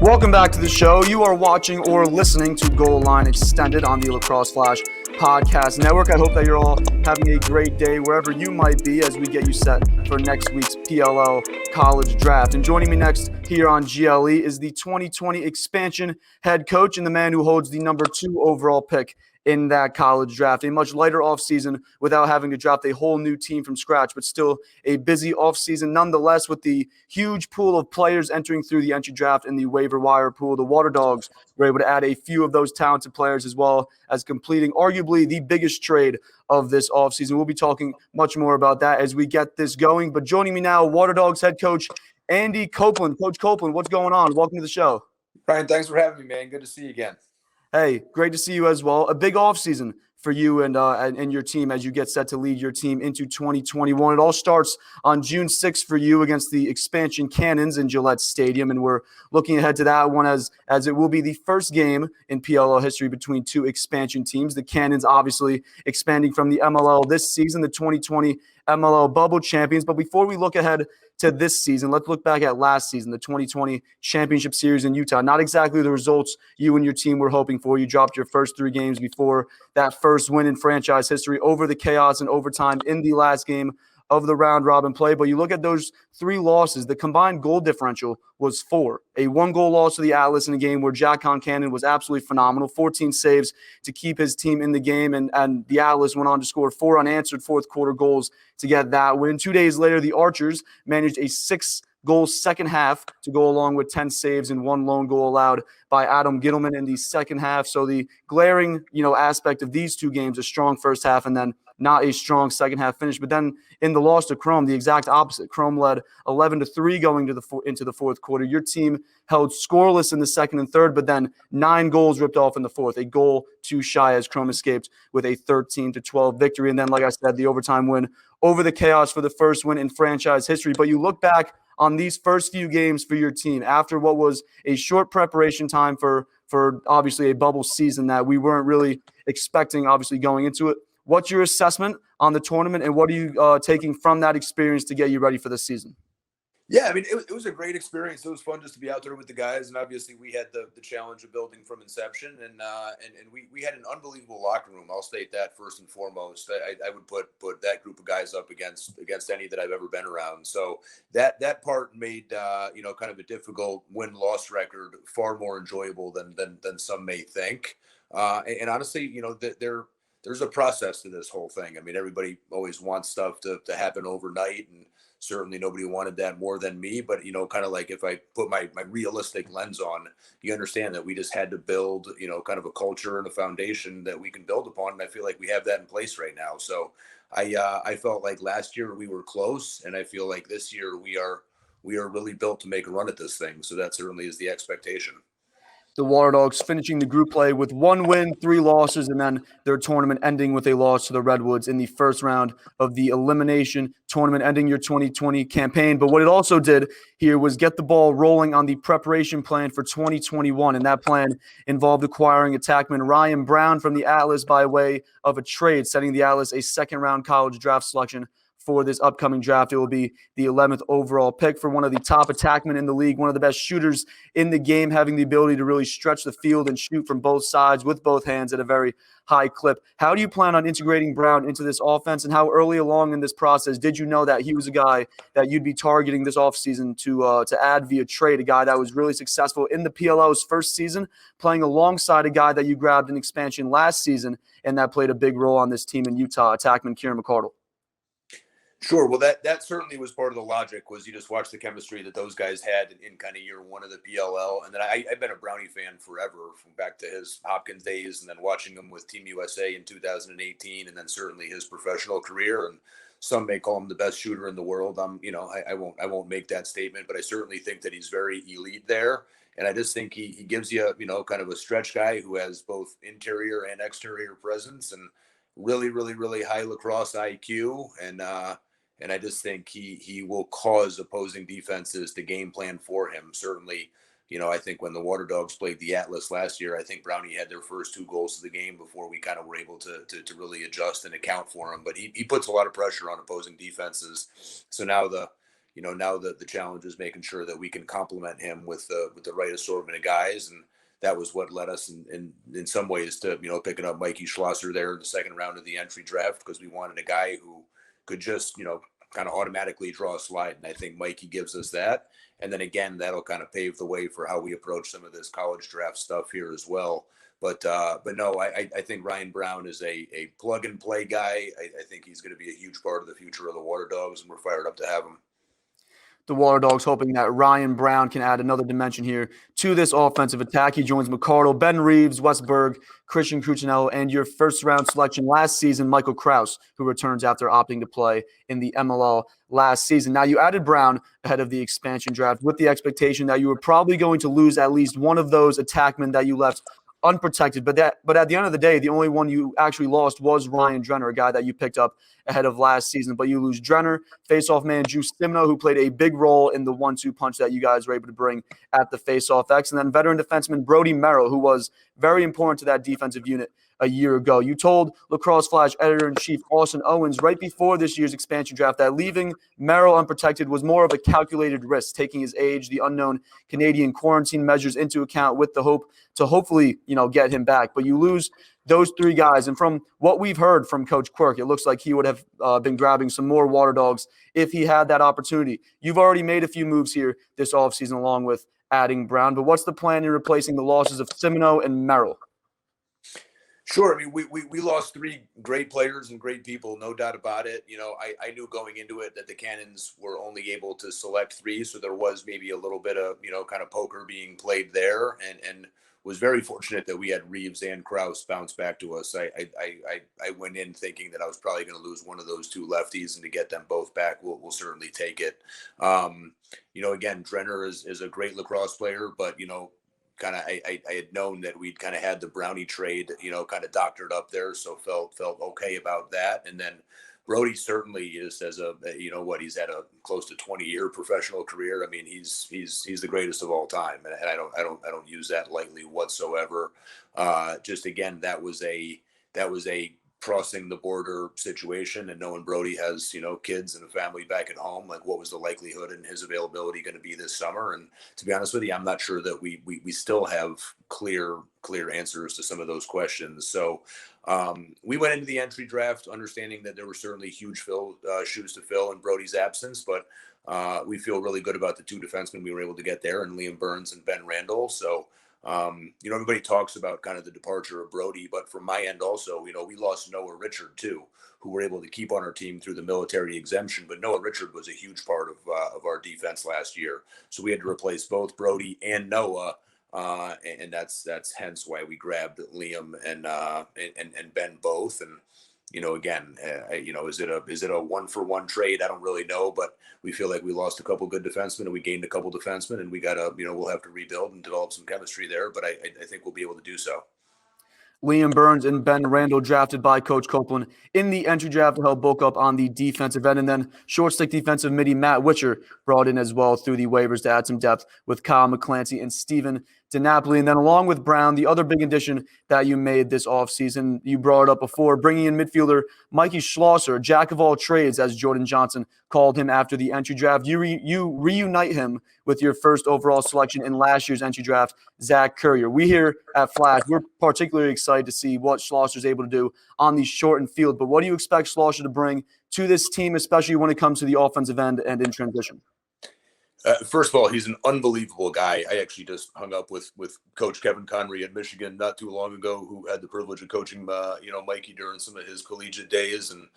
Welcome back to the show. You are watching or listening to Goal Line Extended on the Lacrosse Flash Podcast Network. I hope that you're all having a great day wherever you might be as we get you set for next week's PLL College Draft. And joining me next here on GLE is the 2020 expansion head coach and the man who holds the number 2 overall pick in that college draft. A much lighter offseason without having to draft a whole new team from scratch, but still a busy offseason nonetheless with the huge pool of players entering through the entry draft and the waiver wire pool. The Waterdogs were able to add a few of those talented players as well as completing arguably the biggest trade of this offseason. We'll be talking much more about that as we get this going. But joining me now, Waterdogs head coach Andy Copelan. Coach Copelan, what's going on? Welcome to the show. Ryan, thanks for having me, man. Good to see you again. Hey, great to see you as well. A big offseason for you and your team as you get set to lead your team into 2021. It all starts on June 6th for you against the expansion Cannons in Gillette Stadium, and we're looking ahead to that one as it will be the first game in PLL history between two expansion teams. The Cannons obviously expanding from the MLL this season, the 2020 MLL Bubble Champions. But before we look ahead to this season, let's look back at last season, the 2020 Championship Series in Utah. Not exactly the results you and your team were hoping for. You dropped your first 3 games before that first win in franchise history over the Chaos in overtime in the last game of the round-robin play. But you look at those 3 losses, the combined goal differential was 4. A 1-goal loss to the Atlas in a game where Jack Concannon was absolutely phenomenal, 14 saves to keep his team in the game, and the Atlas went on to score 4 unanswered fourth-quarter goals to get that win. 2 days later, the Archers managed a 6-goal second half to go along with 10 saves and 1 lone goal allowed by Adam Gittleman in the second half. So the glaring, aspect of these 2 games, a strong first half and then not a strong second half finish. But then in the loss to Chrome, the exact opposite. Chrome led 11-3 going into the fourth quarter. Your team held scoreless in the second and third, but then 9 goals ripped off in the fourth, a goal too shy as Chrome escaped with a 13-12 victory. And then, like I said, the overtime win over the Chaos for the first win in franchise history. But you look back on these first few games for your team after what was a short preparation time for obviously a bubble season that we weren't really expecting, obviously, going into it. What's your assessment on the tournament, and what are you taking from that experience to get you ready for the season? Yeah, I mean, it was a great experience. It was fun just to be out there with the guys, and obviously we had the challenge of building from inception, and we had an unbelievable locker room. I'll state that first and foremost. I would put that group of guys up against any that I've ever been around. So that part made kind of a difficult win-loss record far more enjoyable than some may think. And honestly, there's a process to this whole thing. I mean, everybody always wants stuff to happen overnight, and certainly nobody wanted that more than me. But, kind of like if I put my realistic lens on, you understand that we just had to build, kind of a culture and a foundation that we can build upon. And I feel like we have that in place right now. So I felt like last year we were close, and I feel like this year we are really built to make a run at this thing. So that certainly is the expectation. The Waterdogs finishing the group play with 1 win, 3 losses, and then their tournament ending with a loss to the Redwoods in the first round of the elimination tournament, ending your 2020 campaign. But what it also did here was get the ball rolling on the preparation plan for 2021, and that plan involved acquiring attackman Ryan Brown from the Atlas by way of a trade, setting the Atlas a second-round college draft selection for this upcoming draft. It will be the 11th overall pick for one of the top attackmen in the league, one of the best shooters in the game, having the ability to really stretch the field and shoot from both sides with both hands at a very high clip. How do you plan on integrating Brown into this offense, and how early along in this process did you know that he was a guy that you'd be targeting this offseason to add via trade, a guy that was really successful in the PLL's first season, playing alongside a guy that you grabbed in expansion last season and that played a big role on this team in Utah, attackman Kieran McCardle? Sure. Well, that certainly was part of the logic, was you just watch the chemistry that those guys had in kind of year one of the PLL. And then I've been a Brownie fan forever, from back to his Hopkins days, and then watching him with Team USA in 2018, and then certainly his professional career. And some may call him the best shooter in the world. I won't make that statement, but I certainly think that he's very elite there. And I just think he gives you, kind of a stretch guy who has both interior and exterior presence, and really, really, really high lacrosse IQ. And I just think he will cause opposing defenses to game plan for him. Certainly, I think when the Waterdogs played the Atlas last year, I think Brownie had their first 2 goals of the game before we kind of were able to really adjust and account for him. But he puts a lot of pressure on opposing defenses. So now the challenge is making sure that we can complement him with the right assortment of guys. And that was what led us in some ways to, picking up Mikey Schlosser there in the second round of the entry draft, because we wanted a guy who could just, kind of automatically draw a slide. And I think Mikey gives us that. And then again, that'll kind of pave the way for how we approach some of this college draft stuff here as well. But no, I think Ryan Brown is a plug and play guy. I think he's going to be a huge part of the future of the Waterdogs, and we're fired up to have him. The Waterdogs hoping that Ryan Brown can add another dimension here to this offensive attack. He joins McCardle, Ben Reeves, Westberg, Christian Cuccinello, and your first-round selection last season, Michael Kraus, who returns after opting to play in the MLL last season. Now, you added Brown ahead of the expansion draft with the expectation that you were probably going to lose at least one of those attackmen that you left unprotected. But at the end of the day, the only one you actually lost was Ryan Drenner, a guy that you picked up ahead of last season. But you lose Drenner, face-off man Juice Stimno, who played a big role in the 1-2 punch that you guys were able to bring at the face-off X, and then veteran defenseman Brody Merrill, who was very important to that defensive unit a year ago. You told Lacrosse Flash editor-in-chief Austin Owens right before this year's expansion draft that leaving Merrill unprotected was more of a calculated risk, taking his age, the unknown Canadian quarantine measures into account, with the hope to hopefully, get him back. But you lose those 3 guys. And from what we've heard from Coach Quirk, it looks like he would have been grabbing some more Waterdogs if he had that opportunity. You've already made a few moves here this offseason along with adding Brown. But what's the plan in replacing the losses of Simoneau and Merrill? Sure. I mean, we lost 3 great players and great people, no doubt about it. I knew going into it that the Cannons were only able to select 3. So there was maybe a little bit of, kind of poker being played there, and was very fortunate that we had Reeves and Kraus bounce back to us. I went in thinking that I was probably going to lose one of those 2 lefties, and to get them both back, we'll certainly take it. Again, Drenner is a great lacrosse player, but, kind of I had known that we'd kind of had the Brownie trade, kind of doctored up there. So felt okay about that. And then Brody certainly is, as he's had a close to 20-year professional career. I mean, he's the greatest of all time. And I don't use that lightly whatsoever. Just again, that was a crossing the border situation, and knowing Brody has, kids and a family back at home, like what was the likelihood and his availability going to be this summer? And to be honest with you, I'm not sure that we still have clear answers to some of those questions. So we went into the entry draft understanding that there were certainly huge shoes to fill in Brody's absence, but we feel really good about the 2 defensemen we were able to get there, and Liam Burns and Ben Randall. So everybody talks about kind of the departure of Brody, but from my end also, we lost Noah Richard too, who were able to keep on our team through the military exemption. But Noah Richard was a huge part of our defense last year. So we had to replace both Brody and Noah. And that's hence why we grabbed Liam and Ben both. And, again, is it a 1-for-1 trade? I don't really know, but we feel like we lost a couple good defensemen and we gained a couple defensemen, and we got to, we'll have to rebuild and develop some chemistry there, but I think we'll be able to do so. Liam Burns and Ben Randall drafted by Coach Copelan in the entry draft to help bulk up on the defensive end. And then short stick defensive midi Matt Witcher brought in as well through the waivers to add some depth with Kyle McClancy and Steven DiNapoli. And then along with Brown, the other big addition that you made this offseason, you brought it up before, bringing in midfielder Mikey Schlosser, jack of all trades, as Jordan Johnson called him after the entry draft. You reunite him with your first overall selection in last year's entry draft, Zach Currier. We here at Flash, we're particularly excited to see what Schlosser is able to do on the shortened field. But what do you expect Schlosser to bring to this team, especially when it comes to the offensive end and in transition? First of all, he's an unbelievable guy. I actually just hung up with Coach Kevin Connery at Michigan not too long ago, who had the privilege of coaching, Mikey during some of his collegiate days, and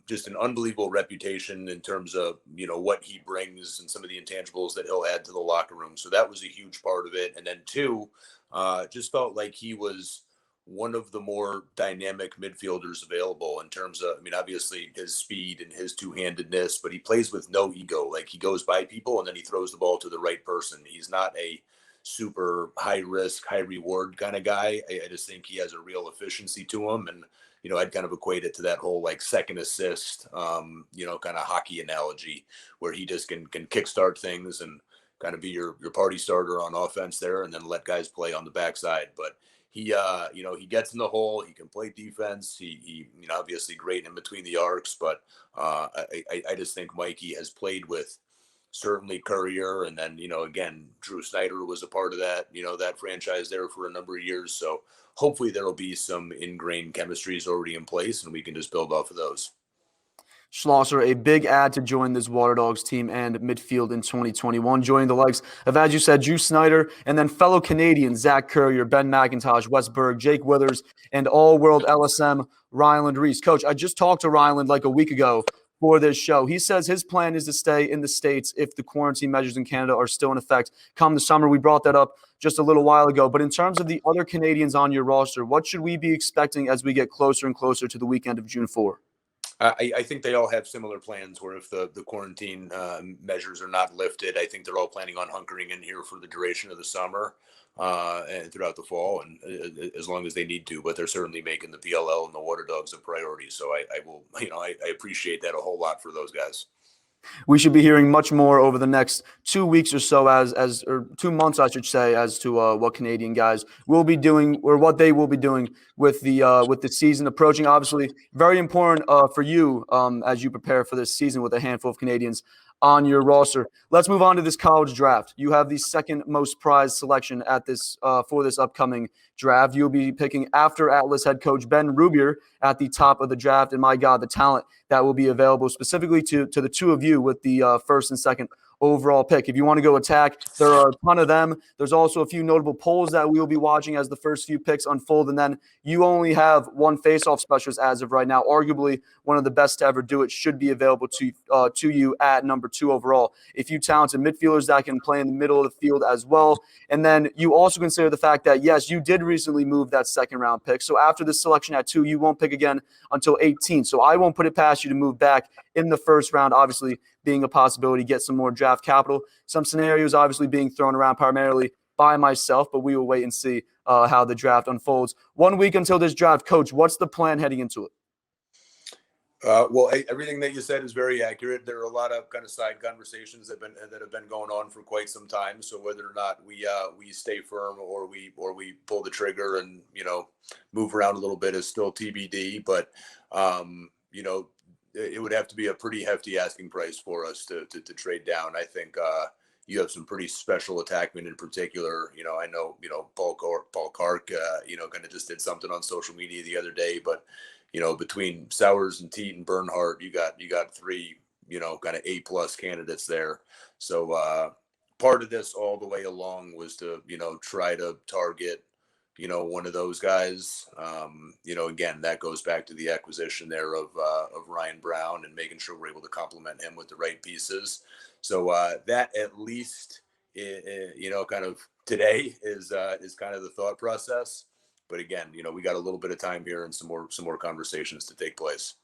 just an unbelievable reputation in terms of, what he brings and some of the intangibles that he'll add to the locker room. So that was a huge part of it. And then two, just felt like he was one of the more dynamic midfielders available in terms of, obviously his speed and his two-handedness, but he plays with no ego. Like, he goes by people and then he throws the ball to the right person. He's not a super high risk, high reward kind of guy. I just think he has a real efficiency to him. And, I'd kind of equate it to that whole like second assist, kind of hockey analogy, where he just can kickstart things and kind of be your party starter on offense there, and then let guys play on the backside. But he, he gets in the hole. He can play defense. He obviously great in between the arcs. But I just think Mikey has played with certainly Currier, and then again, Drew Snyder was a part of that that franchise there for a number of years. So hopefully there will be some ingrained chemistries already in place, and we can just build off of those. Schlosser, a big add to join this Waterdogs team and midfield in 2021, joining the likes of, as you said, Drew Snyder, and then fellow Canadians Zach Currier, Ben McIntosh, Wes Berg, Jake Withers, and all-world LSM Ryland Reese. Coach, I just talked to Ryland like a week ago for this show. He says his plan is to stay in the States if the quarantine measures in Canada are still in effect come the summer. We brought that up just a little while ago. But in terms of the other Canadians on your roster, what should we be expecting as we get closer and closer to the weekend of June 4? I think they all have similar plans where if the quarantine measures are not lifted, I think they're all planning on hunkering in here for the duration of the summer and throughout the fall, and as long as they need to. But they're certainly making the PLL and the Waterdogs a priority. So I will, I appreciate that a whole lot for those guys. We should be hearing much more over the next 2 weeks or so, or 2 months, I should say, as to what Canadian guys will be doing, or what they will be doing with the season approaching. Obviously, very important for you as you prepare for this season with a handful of Canadians on your roster. Let's move on to this college draft. You have the second most prized selection at this for this upcoming draft. You'll be picking after Atlas head coach Ben Rubier at the top of the draft. And my God, the talent that will be available specifically to the two of you with the first and second overall pick. If you want to go attack, there are a ton of them. There's also a few notable polls that we will be watching as the first few picks unfold. And then you only have one face-off specialist as of right now. Arguably one of the best to ever do it should be available to you at number 2 overall. A few talented midfielders that can play in the middle of the field as well. And then you also consider the fact that, yes, you did recently move that second-round pick. So after this selection at 2, you won't pick again until 18. So I won't put it past you to move back in the first round, obviously being a possibility, get some more draft capital. Some scenarios obviously being thrown around primarily by myself, but we will wait and see how the draft unfolds. 1 week until this draft. Coach, what's the plan heading into it? Well, everything that you said is very accurate. There are a lot of kind of side conversations that have been going on for quite some time. So whether or not we stay firm or we pull the trigger and move around a little bit is still TBD. But it would have to be a pretty hefty asking price for us to trade down. I think you have some pretty special attackmen in particular. I know Paul Kark kind of just did something on social media the other day, but between Sowers and Teat and Bernhardt, you got 3 kind of A+ candidates there. So part of this all the way along was to try to target one of those guys. Again, that goes back to the acquisition there of Ryan Brown and making sure we're able to complement him with the right pieces. So that at least, kind of today is kind of the thought process. But again, we got a little bit of time here and some more conversations to take place.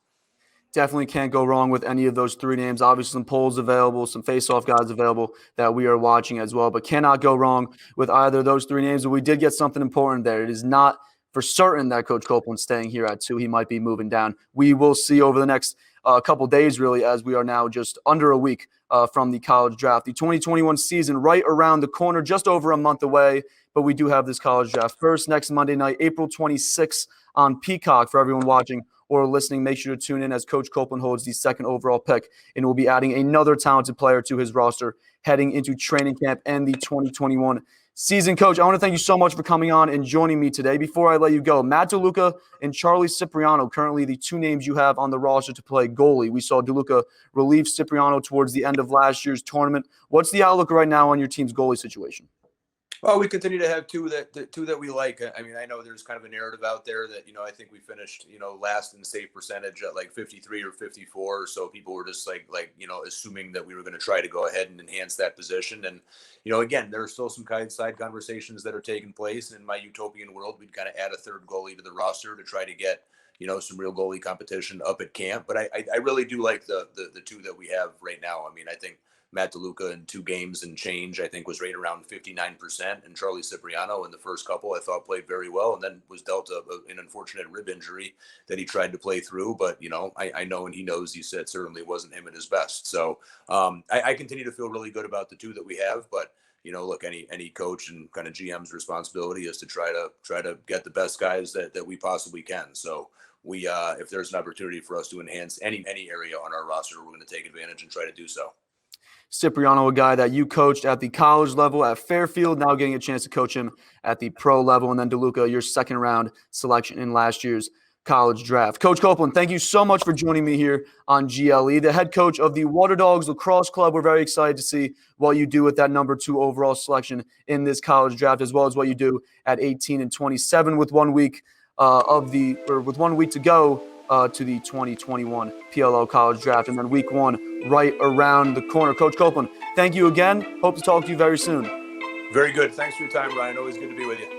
Definitely can't go wrong with any of those 3 names. Obviously, some polls available, some face-off guys available that we are watching as well, but cannot go wrong with either of those 3 names. But we did get something important there. It is not for certain that Coach Copeland's staying here at 2. He might be moving down. We will see over the next couple days, really, as we are now just under a week from the college draft. The 2021 season right around the corner, just over a month away, but we do have this college draft first next Monday night, April 26th on Peacock. For everyone watching or listening, make sure to tune in as Coach Copelan holds the second overall pick and will be adding another talented player to his roster heading into training camp and the 2021 season. Coach, I want to thank you so much for coming on and joining me today. Before I let you go, Matt DeLuca and Charlie Cipriano, currently the two names you have on the roster to play goalie. We saw DeLuca relieve Cipriano towards the end of last year's tournament. What's the outlook right now on your team's goalie situation? Well, we continue to have two that we like. I mean, I know there's kind of a narrative out there that, I think we finished, last in save percentage at like 53 or 54. So people were just like, assuming that we were going to try to go ahead and enhance that position. And, again, there are still some side conversations that are taking place. And in my utopian world, we'd kind of add a third goalie to the roster to try to get, some real goalie competition up at camp. But I really do like the two that we have right now. I mean, I think Matt DeLuca in 2 games and change, I think, was right around 59%. And Charlie Cipriano in the first couple, I thought, played very well, and then was dealt an unfortunate rib injury that he tried to play through. But, I know and he knows he said certainly wasn't him at his best. So I continue to feel really good about the two that we have. But, look, any coach and kind of GM's responsibility is to try to get the best guys that we possibly can. So we if there's an opportunity for us to enhance any area on our roster, we're going to take advantage and try to do so. Cipriano, a guy that you coached at the college level at Fairfield, now getting a chance to coach him at the pro level. And then DeLuca, your second round selection in last year's college draft. Coach Copelan, thank you so much for joining me here on GLE. The head coach of the Waterdogs Lacrosse Club, we're very excited to see what you do with that number 2 overall selection in this college draft, as well as what you do at 18 and 27 with 1 week with 1 week to go to the 2021 PLL College Draft, and then week 1 right around the corner. Coach Copelan, thank you again. Hope to talk to you very soon. Very good. Thanks for your time, Ryan. Always good to be with you.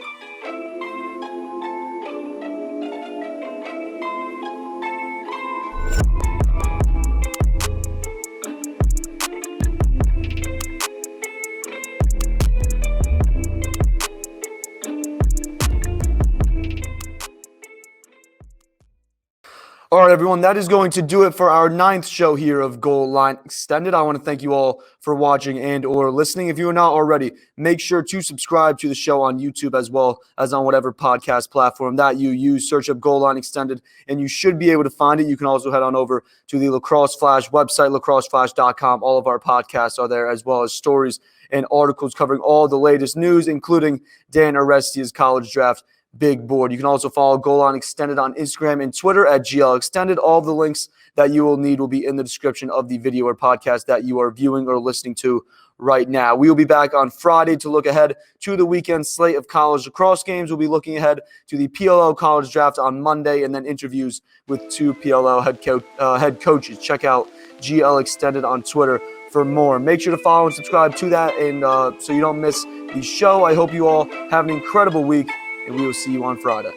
All right, everyone, that is going to do it for our 9th show here of Goal Line Extended. I want to thank you all for watching and or listening. If you are not already, make sure to subscribe to the show on YouTube as well as on whatever podcast platform that you use. Search up Goal Line Extended, and you should be able to find it. You can also head on over to the Lacrosse Flash website, lacrosseflash.com. All of our podcasts are there, as well as stories and articles covering all the latest news, including Dan Arestia's college draft big board. You can also follow Goal Line Extended on Instagram and Twitter at GL Extended. All of the links that you will need will be in the description of the video or podcast that you are viewing or listening to right now. We will be back on Friday to look ahead to the weekend slate of college lacrosse games. We'll be looking ahead to the PLL College Draft on Monday, and then interviews with 2 PLL head coaches. Check out GL Extended on Twitter for more. Make sure to follow and subscribe to that, and so you don't miss the show. I hope you all have an incredible week, and we will see you on Friday.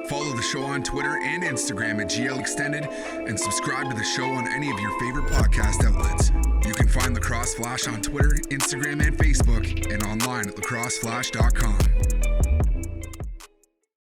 Follow the show on Twitter and Instagram at GL Extended, and subscribe to the show on any of your favorite podcast outlets. You can find Lacrosse Flash on Twitter, Instagram, and Facebook, and online at lacrosseflash.com.